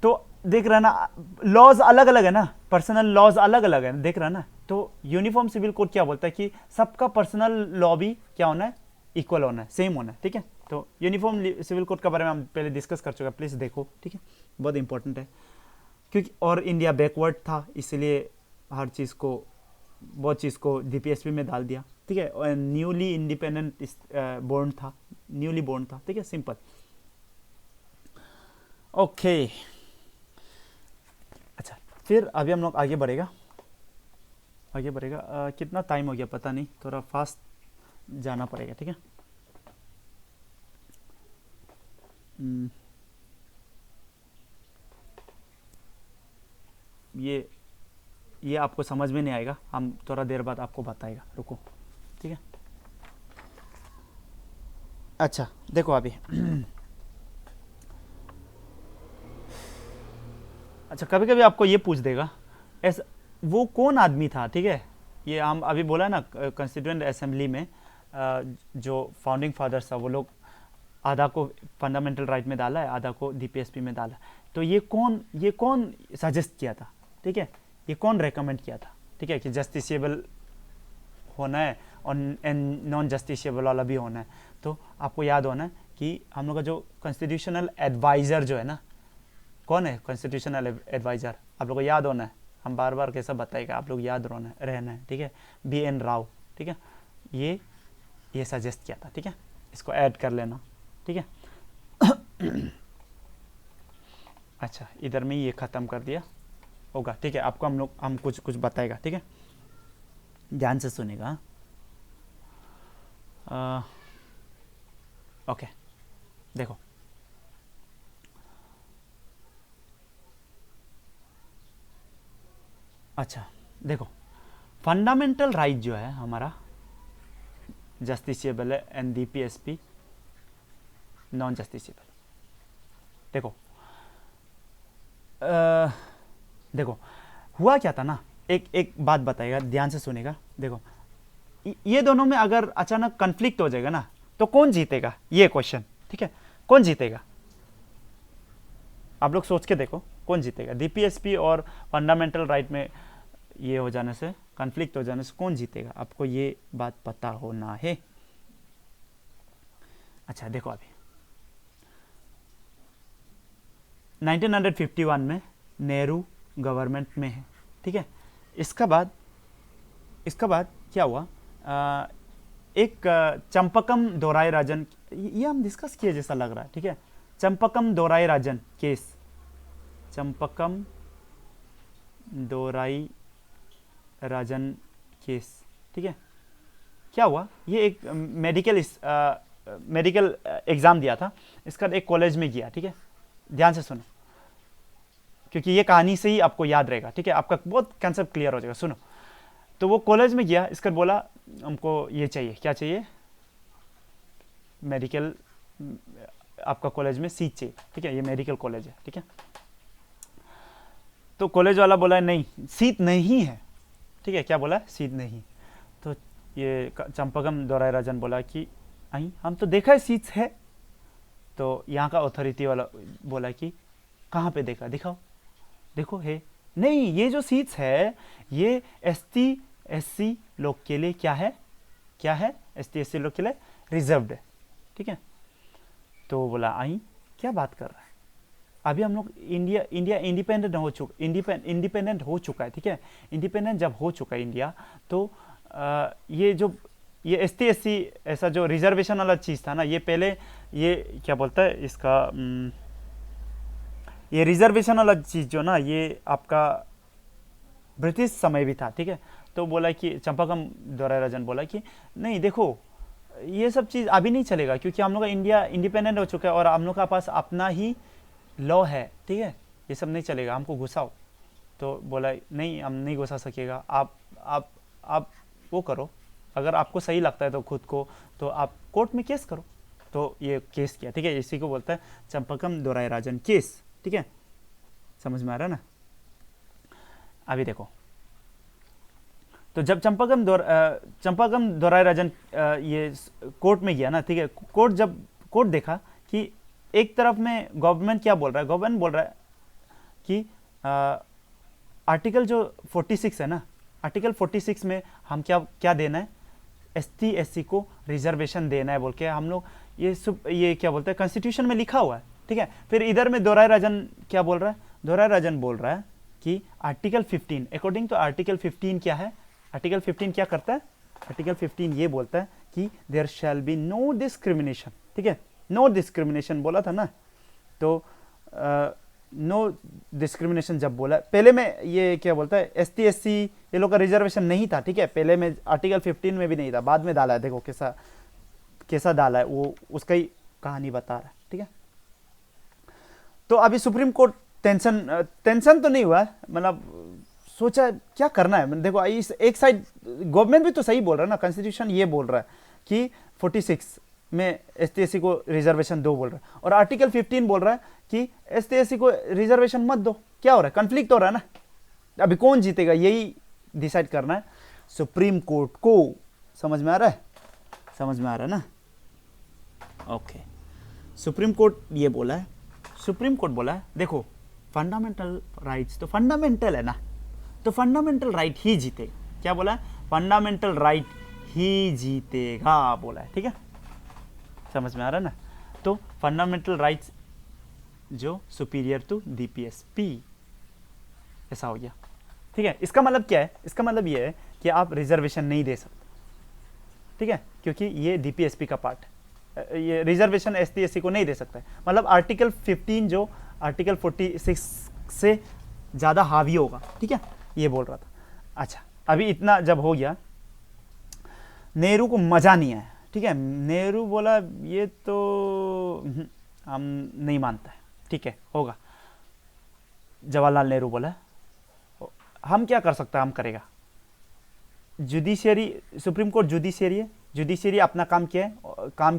तो देख रहा ना, लॉज अलग अलग है ना, पर्सनल लॉज अलग अलग है, देख रहा ना। तो यूनिफॉर्म सिविल कोड क्या बोलता है कि सबका पर्सनल लॉ भी क्या होना है, इक्वल होना है, सेम होना है, ठीक है। तो यूनिफॉर्म सिविल कोड के बारे में हम पहले डिस्कस कर चुके हैं, प्लीज देखो, ठीक है, बहुत इंपॉर्टेंट है। क्योंकि और इंडिया बैकवर्ड था, इसलिए हर चीज़ को, बहुत चीज़ को डीपीएसपी में डाल दिया, ठीक है। और न्यूली इंडिपेंडेंट बोर्न था, न्यूली बोर्न था, ठीक है, सिंपल। ओके, अच्छा, फिर अभी हम लोग आगे बढ़ेगा, कितना टाइम हो गया पता नहीं, थोड़ा फास्ट जाना पड़ेगा, ठीक है। ये आपको समझ में नहीं आएगा, हम थोड़ा देर बाद आपको बताएगा, रुको, ठीक है। अच्छा देखो अभी अच्छा, कभी कभी आपको ये पूछ देगा ऐसा वो कौन आदमी था, ठीक है। ये हम अभी बोला ना, कॉन्स्टिट्यूएंट असेंबली में जो फाउंडिंग फादर्स था, वो लोग आधा को फंडामेंटल राइट में डाला है, आधा को डीपीएसपी में डाला। तो ये कौन सजेस्ट किया था, ठीक है, ये कौन रेकमेंड किया था, ठीक है, कि जस्टिसेबल होना है और नॉन जस्टिसेबल वाला भी होना है। तो आपको याद होना है कि हम लोग का जो कॉन्स्टिट्यूशनल एडवाइज़र जो है ना, कौन है कॉन्स्टिट्यूशनल एडवाइज़र, आप लोग को याद होना है, हम बार बार कैसा बताएगा, आप लोग याद रहना है, ठीक है, BN राव, ठीक है, ये सजेस्ट किया था, ठीक है, इसको ऐड कर लेना, ठीक है। अच्छा, इधर में ये ख़त्म कर दिया होगा, ठीक है। आपको हम कुछ बताएगा, ठीक है, ध्यान से सुनेगा। ओके, देखो अच्छा, देखो फंडामेंटल राइट जो है हमारा जस्टिसेबल है एंड डीपीएसपी नॉन जस्टिसेबल। देखो देखो हुआ क्या था ना, एक बात बताएगा, ध्यान से सुनेगा। देखो ये दोनों में अगर अचानक कन्फ्लिक्ट हो जाएगा ना, तो कौन जीतेगा, ये क्वेश्चन, ठीक है, कौन जीतेगा, आप लोग सोच के देखो, कौन जीतेगा, डीपीएसपी और फंडामेंटल राइट में ये हो जाने से, कन्फ्लिक्ट हो जाने से कौन जीतेगा, आपको ये बात पता होना है। अच्छा देखो अभी 1951 में नेहरू गवर्नमेंट में है, ठीक है। इसका बाद क्या हुआ, एक चंपकम दोराई राजन, ये हम डिस्कस किए जैसा लग रहा है, ठीक है, चंपकम दोराई राजन केस, चंपकम दोराई राजन केस, ठीक है। क्या हुआ, ये एक मेडिकल एग्ज़ाम दिया था, इसका एक कॉलेज में गया, ठीक है, ध्यान से सुनो, क्योंकि ये कहानी से ही आपको याद रहेगा, ठीक है, आपका बहुत कंसेप्ट क्लियर हो जाएगा, सुनो। तो वो कॉलेज में गया, इसका बोला हमको ये चाहिए, क्या चाहिए, मेडिकल, आपका कॉलेज में सीट चाहिए, ठीक है, ये मेडिकल कॉलेज है, ठीक है। तो कॉलेज वाला बोला नहीं, सीट नहीं है, ठीक है, क्या बोला, सीट नहीं। तो ये चंपकम दोराई राजन बोला कि आई हम तो देखा है सीट्स है। तो यहाँ का अथॉरिटी वाला बोला कि कहाँ पे देखा, दिखाओ, देखो है नहीं, ये जो सीट्स है ये ST SC लोग के लिए क्या है, ST SC लोग के लिए रिजर्व्ड है, ठीक है। तो बोला आई क्या बात कर रहा है, अभी हम लोग इंडिया इंडिपेंडेंट हो चुका है, ठीक है, इंडिपेंडेंट जब हो चुका है इंडिया, तो ये ST SC ऐसा जो रिजर्वेशन वाला चीज़ था ना, ये पहले ये क्या बोलता है इसका, ये रिजर्वेशन वाला चीज़ जो ना, ये आपका ब्रिटिश समय भी था, ठीक है। तो बोला कि चंपाकम दोराई बोला कि नहीं देखो ये सब चीज़ अभी नहीं चलेगा, क्योंकि हम लोग का इंडिया इंडिपेंडेंट हो चुका है और हम लोग का पास अपना ही लॉ है, ठीक है, ये सब नहीं चलेगा, हमको घुसाओ। तो बोला नहीं हम नहीं घुसा सकेगा, आप वो करो, अगर आपको सही लगता है तो खुद को तो आप कोर्ट में केस करो। तो ये केस किया, ठीक है, इसी को बोलता है चंपाकम दोराई केस, ठीक है, समझ में आ रहा है ना। अभी देखो, तो जब चंपाकम दोराई ये कोर्ट में गया ना, ठीक है, कोर्ट देखा कि एक तरफ में गवर्नमेंट क्या बोल रहा है, गवर्नमेंट बोल रहा है कि आर्टिकल जो 46 है ना, आर्टिकल 46 में हम क्या देना है, एसटी एससी को रिजर्वेशन देना है बोल के हम लोग ये क्या बोलते हैं कॉन्स्टिट्यूशन में लिखा हुआ है, ठीक है। फिर इधर में दोराई क्या बोल रहा है, दोराई बोल रहा है कि आर्टिकल 15 अकॉर्डिंग टू आर्टिकल 15 क्या है, आर्टिकल 15 क्या करता है, आर्टिकल 15 ये बोलता है कि there shall be no discrimination, ठीक है, नो डिस्क्रिमिनेशन बोला था ना। तो नो डिस्क्रिमिनेशन जब बोला, पहले में ये क्या बोलता है एसटी एससी ये लोग का रिजर्वेशन नहीं था, ठीक है, पहले में आर्टिकल 15 में भी नहीं था, बाद में डाला है, देखो कैसा डाला है, वो उसका ही कहानी बता रहा है, ठीक है। तो अभी सुप्रीम कोर्ट टेंशन तो नहीं हुआ, मतलब सोचा क्या करना है। देखो इस एक साइड गवर्नमेंट भी तो सही बोल रहा है ना, कॉन्स्टिट्यूशन ये बोल रहा है कि 46 में एसटी एससी को रिजर्वेशन दो बोल रहा है, और आर्टिकल 15 बोल रहा है कि एसटी एससी को रिजर्वेशन मत दो। क्या हो रहा है, कन्फ्लिक्ट हो रहा है ना। अभी कौन जीतेगा यही डिसाइड करना है सुप्रीम कोर्ट को। समझ में आ रहा है, समझ में आ रहा है ना। ओके, सुप्रीम कोर्ट ये बोला है, सुप्रीम कोर्ट बोला है देखो फंडामेंटल राइट्स तो फंडामेंटल है ना, तो फंडामेंटल राइट ही जीतेगा। क्या बोला है, फंडामेंटल राइट ही जीतेगा बोला है, ठीक है, समझ में आ रहा है ना। तो फंडामेंटल राइट्स जो सुपीरियर टू डीपीएसपी, ऐसा हो गया, ठीक है। इसका मतलब क्या है, इसका मतलब ये है कि आप रिजर्वेशन नहीं दे सकते, ठीक है, क्योंकि ये डीपीएसपी का पार्ट है, ये रिजर्वेशन एसटी एससी को नहीं दे सकता है। मतलब आर्टिकल 15 जो आर्टिकल 46 से ज़्यादा हावी होगा, ठीक है, ये बोल रहा था। अच्छा, अभी इतना जब हो गया, नेहरू को मज़ा नहीं आया, ठीक है, नेहरू बोला ये तो हम नहीं मानता है, ठीक है, होगा। जवाहरलाल नेहरू बोला हम क्या कर सकते हैं, हम करेगा। जुडिशियरी, सुप्रीम कोर्ट जुडिशियरी है, जुडिशियरी अपना काम किया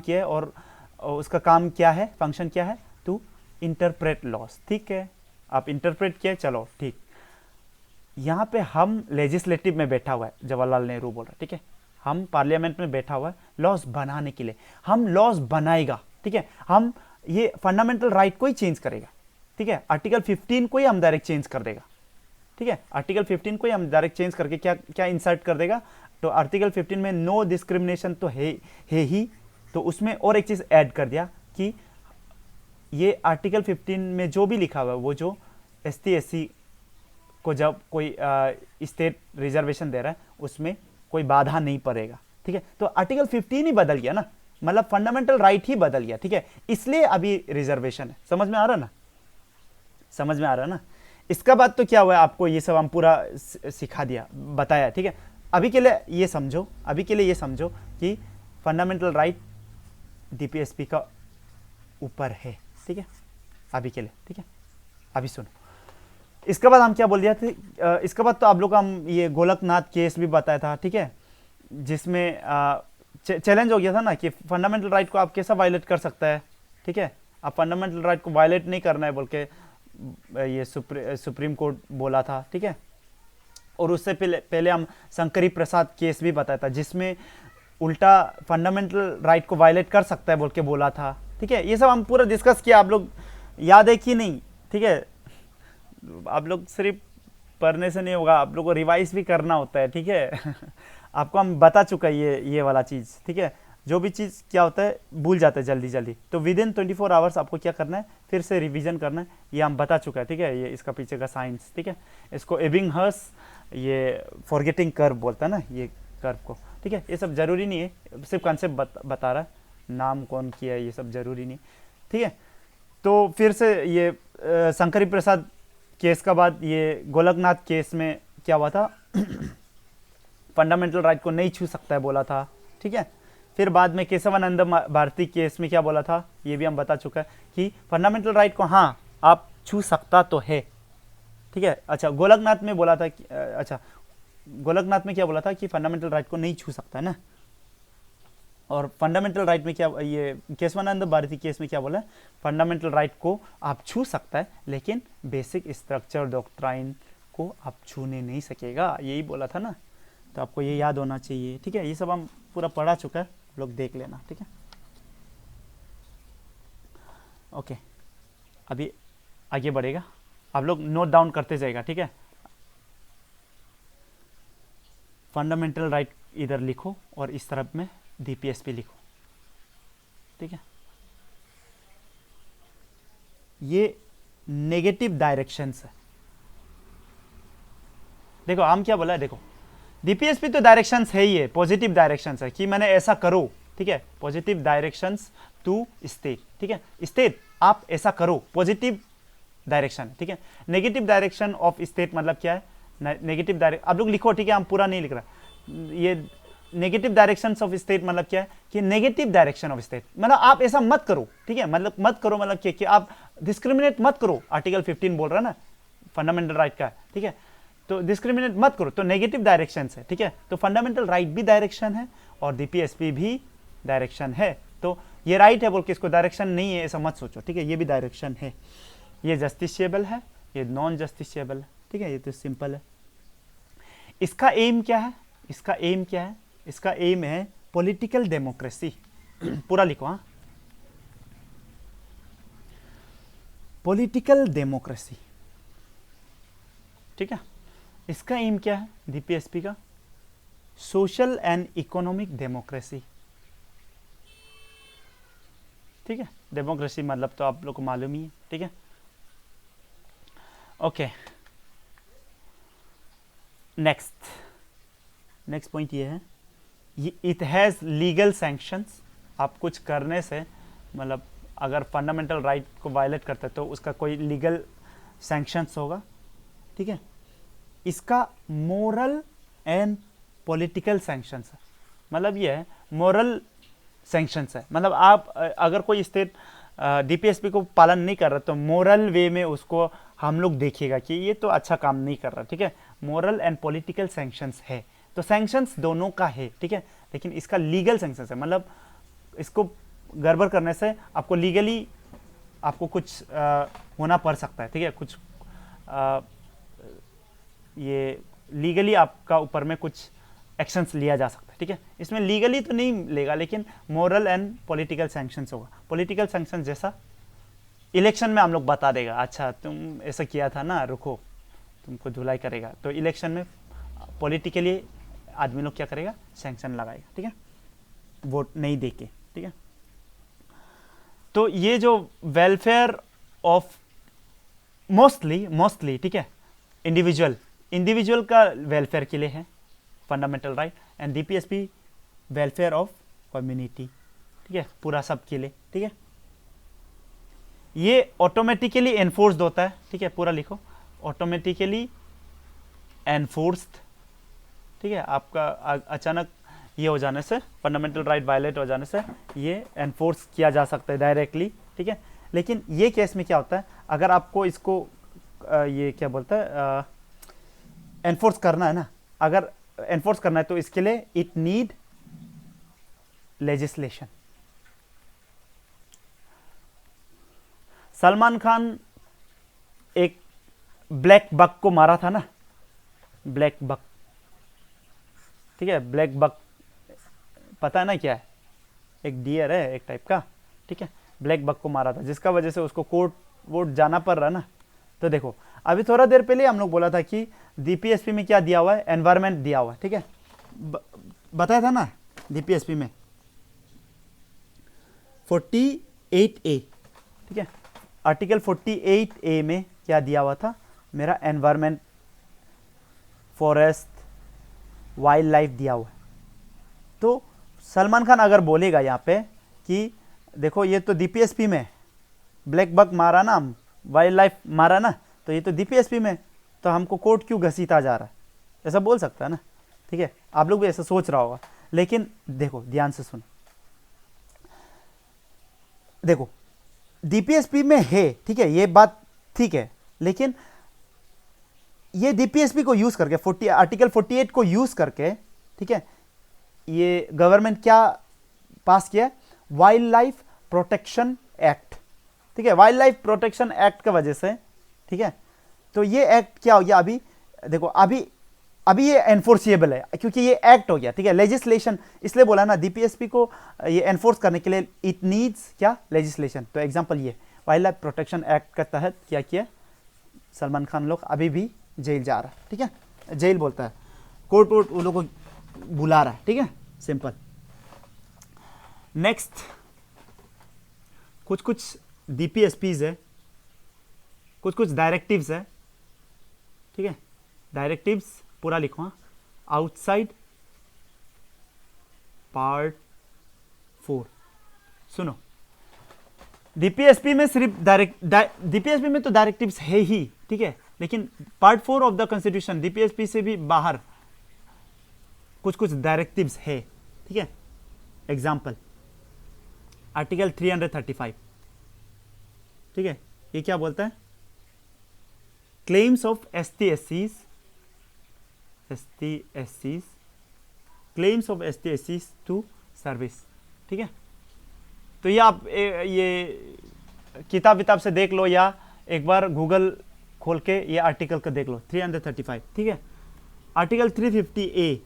है और उसका काम क्या है, फंक्शन क्या है, टू इंटरप्रेट लॉस, ठीक है, आप इंटरप्रेट किए, चलो ठीक। यहाँ पे हम लेजिस्लेटिव में बैठा हुआ है, जवाहरलाल नेहरू बोल रहा है, ठीक है, हम पार्लियामेंट में बैठा हुआ है लॉस बनाने के लिए, हम लॉस बनाएगा, ठीक है, हम ये फंडामेंटल राइट को ही चेंज करेगा, ठीक है, आर्टिकल 15 को ही हम डायरेक्ट चेंज कर देगा, ठीक है, आर्टिकल 15 को ही हम डायरेक्ट चेंज करके क्या इंसर्ट कर देगा। तो आर्टिकल 15 में नो डिस्क्रिमिनेशन तो है ही, तो उसमें और एक चीज ऐड कर दिया कि ये आर्टिकल 15 में जो भी लिखा हुआ है, वो जो एसटी एससी को जब कोई स्टेट रिजर्वेशन दे रहा है उसमें कोई बाधा नहीं पड़ेगा, ठीक है। तो आर्टिकल 15 ही बदल गया ना, मतलब फंडामेंटल राइट ही बदल गया, ठीक है, इसलिए अभी रिजर्वेशन है। समझ में आ रहा ना, समझ में आ रहा ना। इसका बाद तो क्या हुआ, आपको ये सब हम पूरा सिखा दिया, बताया, ठीक है। अभी के लिए ये समझो, अभी के लिए ये समझो कि फंडामेंटल राइट डीपीएसपी का ऊपर है, ठीक है, अभी के लिए, ठीक है। अभी सुनो, इसके बाद हम क्या बोल दिया थे, इसके बाद तो आप लोग हम ये गोलकनाथ केस भी बताया था, ठीक है, जिसमें चैलेंज हो गया था ना कि फंडामेंटल राइट को आप कैसा वायलेट कर सकता है, ठीक है, आप फंडामेंटल राइट को वायलेट नहीं करना है बोल के ये सुप्रीम कोर्ट बोला था, ठीक है। और उससे पहले हम शंकरी प्रसाद केस भी बताया था, जिसमें उल्टा फंडामेंटल राइट को वायलेट कर सकता है बोल के बोला था, ठीक है। ये सब हम पूरा डिस्कस किया, आप लोग याद है कि नहीं, ठीक है। आप लोग सिर्फ पढ़ने से नहीं होगा, आप लोग को रिवाइज भी करना होता है, ठीक है। आपको हम बता चुका है ये वाला चीज़, ठीक है। जो भी चीज़ क्या होता है भूल जाता है जल्दी जल्दी, तो विद इन 24 आवर्स आपको क्या करना है, फिर से रिवीजन करना है, ये हम बता चुका है, ठीक है। ये इसका पीछे का साइंस, ठीक है, इसको एबिंगहर्स ये फॉरगेटिंग कर्व बोलता है ना, ये कर्व को, ठीक है। ये सब जरूरी नहीं है, सिर्फ कॉन्सेप्ट बता रहा है, नाम कौन किया है ये सब जरूरी नहीं, ठीक है। तो फिर से ये शंकरी प्रसाद केस का बाद ये गोलकनाथ केस में क्या हुआ था फंडामेंटल राइट को नहीं छू सकता है बोला था, ठीक है। फिर बाद में केशवानंद भारती केस में क्या बोला था, ये भी हम बता चुका है कि फंडामेंटल राइट को हाँ आप छू सकता तो है, ठीक है। अच्छा, गोलकनाथ में बोला था कि अच्छा, गोलकनाथ में क्या बोला था कि फंडामेंटल राइट को नहीं छू सकता है ना। और फंडामेंटल राइट में क्या, ये केशवानंद भारती केस में क्या बोला, फंडामेंटल राइट को आप छू सकता है लेकिन बेसिक स्ट्रक्चर डॉक्ट्राइन को आप छूने नहीं सकेगा, यही बोला था ना। तो आपको ये याद होना चाहिए, ठीक है। ये सब हम पूरा पढ़ा चुका है, लोग देख लेना, ठीक है। ओके, अभी आगे बढ़ेगा, आप लोग नोट डाउन करते जाएगा, ठीक है। फंडामेंटल राइट इधर लिखो और इस तरफ में डीपीएसपी लिखो, ठीक है। ये नेगेटिव डायरेक्शंस है। देखो हम क्या बोला है, देखो डीपीएसपी तो डायरेक्शंस है ही है, पॉजिटिव डायरेक्शंस है कि मैंने ऐसा करो, ठीक है। पॉजिटिव डायरेक्शंस टू स्टेट, ठीक है। स्टेट आप ऐसा करो, पॉजिटिव डायरेक्शन, ठीक है। नेगेटिव डायरेक्शन ऑफ स्टेट मतलब क्या है, नेगेटिव डायरेक्शन आप लोग लिखो, ठीक है, हम पूरा नहीं लिख रहा। ये नेगेटिव डायरेक्शन ऑफ स्टेट मतलब क्या है कि नेगेटिव डायरेक्शन ऑफ स्टेट मतलब आप ऐसा मत करो, ठीक है। मतलब मत करो मतलब क्या कि आप डिस्क्रिमिनेट मत करो, आर्टिकल 15 बोल रहा है ना फंडामेंटल राइट का, ठीक है। तो डिस्क्रिमिनेट मत करो, तो नेगेटिव डायरेक्शन है, ठीक है। तो फंडामेंटल राइट भी डायरेक्शन है और डीपीएसपी भी डायरेक्शन है। तो ये राइट है बोल के इसको डायरेक्शन नहीं है ऐसा मत सोचो, ठीक है। ये भी डायरेक्शन है, ये जस्टिसेबल है, ये नॉन जस्टिसेबल है, ठीक है। ये तो सिंपल है। इसका एम क्या है, इसका एम क्या है, इसका एम है पॉलिटिकल डेमोक्रेसी। पूरा लिखो, हाँ, पॉलिटिकल डेमोक्रेसी, ठीक है। इसका एम क्या है डीपीएसपी का, सोशल एंड इकोनॉमिक डेमोक्रेसी, ठीक है। डेमोक्रेसी मतलब तो आप लोग को मालूम ही है, ठीक है। ओके, नेक्स्ट पॉइंट ये है, इट हैज़ लीगल सैंक्शंस। आप कुछ करने से मतलब अगर फंडामेंटल राइट को वायलेट करते हैं तो उसका कोई लीगल सैंक्शंस होगा, ठीक है। इसका मोरल एंड पॉलिटिकल सैंक्शंस है, मतलब ये है मोरल सैंक्शंस है, मतलब आप अगर कोई स्टेट डीपीएसपी को पालन नहीं कर रहा तो मोरल वे में उसको हम लोग देखेगा कि ये तो अच्छा काम नहीं कर रहा, ठीक है। मोरल एंड पॉलिटिकल सैंक्शंस है, तो सैंक्शंस दोनों का है, ठीक है। लेकिन इसका लीगल सैंक्शंस है, मतलब इसको गड़बड़ करने से आपको लीगली आपको कुछ होना पड़ सकता है, ठीक है। कुछ ये लीगली आपका ऊपर में कुछ एक्शंस लिया जा सकता है, ठीक है। इसमें लीगली तो नहीं लेगा लेकिन मोरल एंड पॉलिटिकल सैंक्शंस होगा। पॉलिटिकल सैंक्शंस जैसा इलेक्शन में हम लोग बता देगा, अच्छा तुम ऐसा किया था ना, रुको तुमको धुलाई करेगा, तो इलेक्शन में पॉलिटिकली आदमी लोग क्या करेगा, सैंक्शन लगाएगा, ठीक है, वोट नहीं देके, ठीक है। तो ये जो वेलफेयर ऑफ मोस्टली ठीक है, इंडिविजुअल का वेलफेयर के लिए है fundamental right, and DPSP welfare of community, ठीक है, पूरा सब के लिए, ठीक है। ये ऑटोमेटिकली एनफोर्स्ड होता है, ठीक है, पूरा लिखो, ऑटोमेटिकली एनफोर्स्ड, ठीक है। आपका अचानक ये हो जाने से, फंडामेंटल राइट वायलेट हो जाने से ये एनफोर्स किया जा सकता है डायरेक्टली, ठीक है। लेकिन ये केस में क्या होता है, अगर आपको इसको ये क्या बोलता है एनफोर्स करना है ना, अगर एनफोर्स करना है तो इसके लिए it need legislation. Salman Khan एक ब्लैक बक को मारा था ना, ब्लैक बक, ठीक है। ब्लैक बक पता है ना क्या है, एक डियर है एक टाइप का, ठीक है। ब्लैक बक को मारा था जिसका वजह से उसको कोर्ट वोट जाना पड़ रहा ना। तो देखो अभी थोड़ा देर पहले हम लोग बोला था कि डीपीएसपी में क्या दिया हुआ है, एनवायरमेंट दिया हुआ है, ठीक है। बताया था ना डीपीएसपी में 48A, ठीक है, आर्टिकल 48A में क्या दिया हुआ था, मेरा एनवायरमेंट, फॉरेस्ट, वाइल्ड लाइफ दिया हुआ है। तो सलमान खान अगर बोलेगा यहाँ पे कि देखो ये तो डीपीएसपी में ब्लैक बक मारा ना, वाइल्ड लाइफ मारा ना, तो ये तो डीपीएसपी में, तो हमको कोर्ट क्यों घसीटा जा रहा है, ऐसा बोल सकता है ना। ठीक है, आप लोग भी ऐसा सोच रहा होगा, लेकिन देखो ध्यान से सुनो, देखो डीपीएसपी में है, ठीक है, ये बात ठीक है, लेकिन ये डीपीएसपी को यूज करके आर्टिकल 48 को यूज करके, ठीक है, ये गवर्नमेंट क्या पास किया, वाइल्ड लाइफ प्रोटेक्शन एक्ट, ठीक है, वाइल्ड लाइफ प्रोटेक्शन एक्ट की वजह से, ठीक है, तो ये एक्ट क्या हो गया, अभी देखो अभी ये एनफोर्सिएबल है क्योंकि ये एक्ट हो गया, ठीक है, लेजिस्लेशन, इसलिए बोला ना डीपीएसपी को ये एनफोर्स करने के लिए इट नीड्स क्या, लेजिस्लेशन। तो एग्जांपल ये वाइल्ड लाइफ प्रोटेक्शन एक्ट के तहत क्या किया, सलमान खान लोग अभी भी जेल जा रहा है, ठीक है, जेल बोलता है, कोर्ट वोर्ट उन लोगों को बुला रहा है, ठीक है, सिंपल। नेक्स्ट कुछ डीपीएसपीज है, कुछ डायरेक्टिव्स है, ठीक है, डायरेक्टिव्स पूरा लिखो, आउटसाइड पार्ट 4। सुनो, डीपीएसपी में सिर्फ डीपीएसपी में तो डायरेक्टिव्स है ही, ठीक है, लेकिन part 4 of the constitution DPSP से भी बाहर कुछ डायरेक्टिव्स है, ठीक है। एग्जांपल आर्टिकल 335, ठीक है, ये क्या बोलता है, claims of claims of ST/SCs to service, ठीक है। तो ये आप ये किताब से देख लो या एक बार गूगल खोल के ये आर्टिकल का देख लो, 335, ठीक है। आर्टिकल 350A,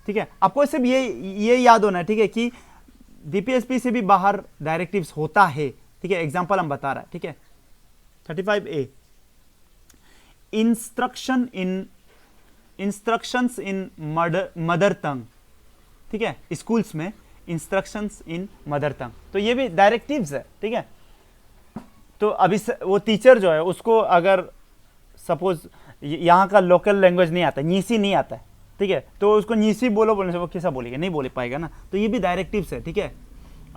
ठीक है, आपको सिर्फ ये याद होना है, ठीक है, कि डीपीएसपी से भी बाहर डायरेक्टिव्स होता है, ठीक है, एग्जांपल हम बता रहा है, ठीक है। 35A, इंस्ट्रक्शंस इन मदर टंग, ठीक है, स्कूल्स में इंस्ट्रक्शंस इन मदर टंग, तो ये भी डायरेक्टिव्स है, ठीक है। तो अभी वो टीचर जो है उसको अगर सपोज यहाँ का लोकल लैंग्वेज नहीं आता, नीसी नहीं आता है, ठीक है, तो उसको नीसी बोलने से वो कैसा बोलेगा, नहीं बोल पाएगा ना, तो ये भी डायरेक्टिव्स है, ठीक है।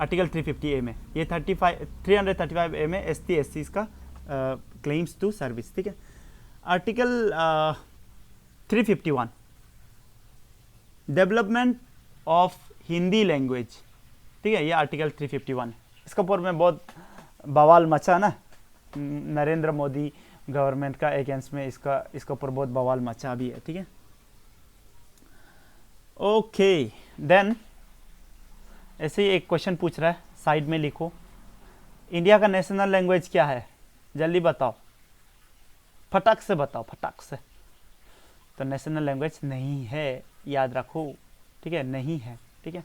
आर्टिकल 350A में, ये 335A में ST/SCs का क्लेम्स टू सर्विस, ठीक है। Article 351 development of Hindi language, ठीक है, ये आर्टिकल 351 है। इसके ऊपर में बहुत बवाल मचा ना, नरेंद्र मोदी गवर्नमेंट का अगेंस्ट में इसके ऊपर बहुत बवाल मचा भी है, ठीक है। ओके, देन ऐसे ही एक क्वेश्चन पूछ रहा है, साइड में लिखो, इंडिया का नेशनल लैंग्वेज क्या है, जल्दी बताओ, फटाक से बताओ, फटाक से। तो नेशनल लैंग्वेज नहीं है, याद रखो, ठीक है, नहीं है, ठीक है,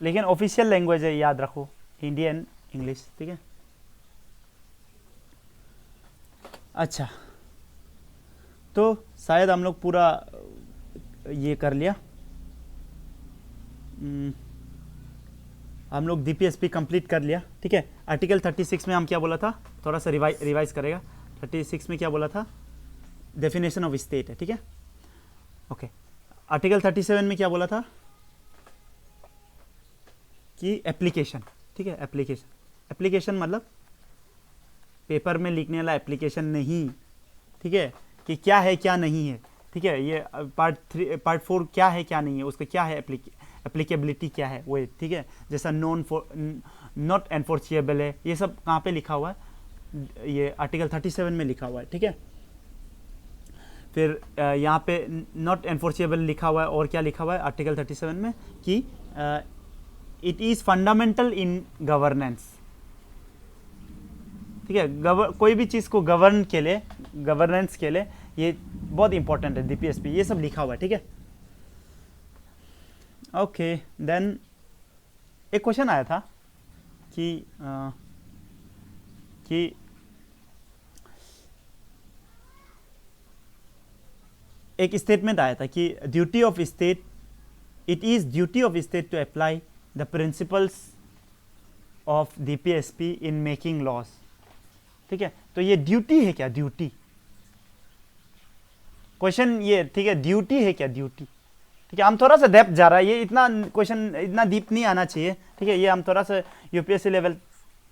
लेकिन ऑफिशियल लैंग्वेज है, याद रखो, इंडियन इंग्लिश, ठीक है। अच्छा, तो शायद हम लोग पूरा ये कर लिया, हम लोग डीपीएसपी कंप्लीट कर लिया, ठीक है। आर्टिकल 36 में हम क्या बोला था, थोड़ा सा रिवाइज करेगा, 36 में क्या बोला था, डेफिनेशन ऑफ स्टेट है, ठीक है, ओके। आर्टिकल 37 में क्या बोला था कि एप्लीकेशन, ठीक है, एप्लीकेशन मतलब पेपर में लिखने वाला एप्लीकेशन नहीं, ठीक है, कि क्या है क्या नहीं है, ठीक है। ये पार्ट 4 क्या है क्या नहीं है, उसका क्या है एप्लीकेबिलिटी क्या है वो, ठीक है, जैसा नॉट एनफोर्सिएबल है, ये सब कहाँ पे लिखा हुआ है, ये आर्टिकल 37 में लिखा हुआ है, ठीक है। फिर यहाँ पे नॉट एनफोर्सिएबल लिखा हुआ है, और क्या लिखा हुआ है आर्टिकल 37 में कि it is fundamental in governance, ठीक है, कोई भी चीज़ को गवर्नेंस के लिए ये बहुत इंपॉर्टेंट है, डीपीएसपी, ये सब लिखा हुआ है, ठीक है। ओके, देन एक क्वेश्चन आया था कि एक स्टेटमेंट आया था कि duty of state, it is duty of state to apply the principles of DPSP in making laws, ठीक है। तो ये ड्यूटी है क्या, ड्यूटी, क्वेश्चन ये, ठीक है, ड्यूटी है क्या, ड्यूटी, ठीक है। हम थोड़ा सा डेप्थ जा रहा है, ये इतना क्वेश्चन इतना डीप नहीं आना चाहिए, ठीक है, ये हम थोड़ा सा यूपीएससी लेवल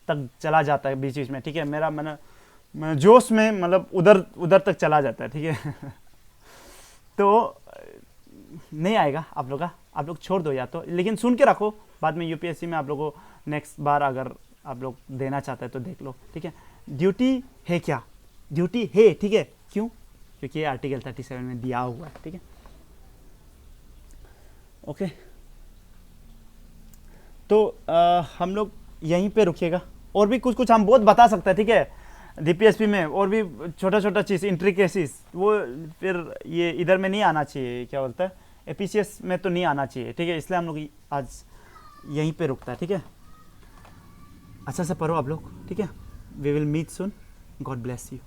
तक चला जाता है बीच बीच में, ठीक है, मेरा मैं जोश में मतलब उधर तक चला जाता है, ठीक है। तो नहीं आएगा आप लोग का, आप लोग छोड़ दो या तो, लेकिन सुन के रखो, बाद में यूपीएससी में आप लोगों को नेक्स्ट बार अगर आप लोग देना चाहते हैं तो देख लो, ठीक है। ड्यूटी है क्या, ड्यूटी है, ठीक है, क्यों, क्योंकि ये आर्टिकल 37 में दिया हुआ है, ठीक है। ओके, तो हम लोग यहीं पे रुकेगा, और भी कुछ कुछ हम बहुत बता सकते हैं, ठीक है। डीपीएसपी में और भी छोटा छोटा चीज़, इंट्रिकेसीज, वो फिर ये इधर में नहीं आना चाहिए, क्या बोलता है, एपीसीएस में तो नहीं आना चाहिए, ठीक है। इसलिए हम लोग आज यहीं पे रुकता है, ठीक है। अच्छा से पढ़ो आप लोग, ठीक है। We will meet soon, God bless you.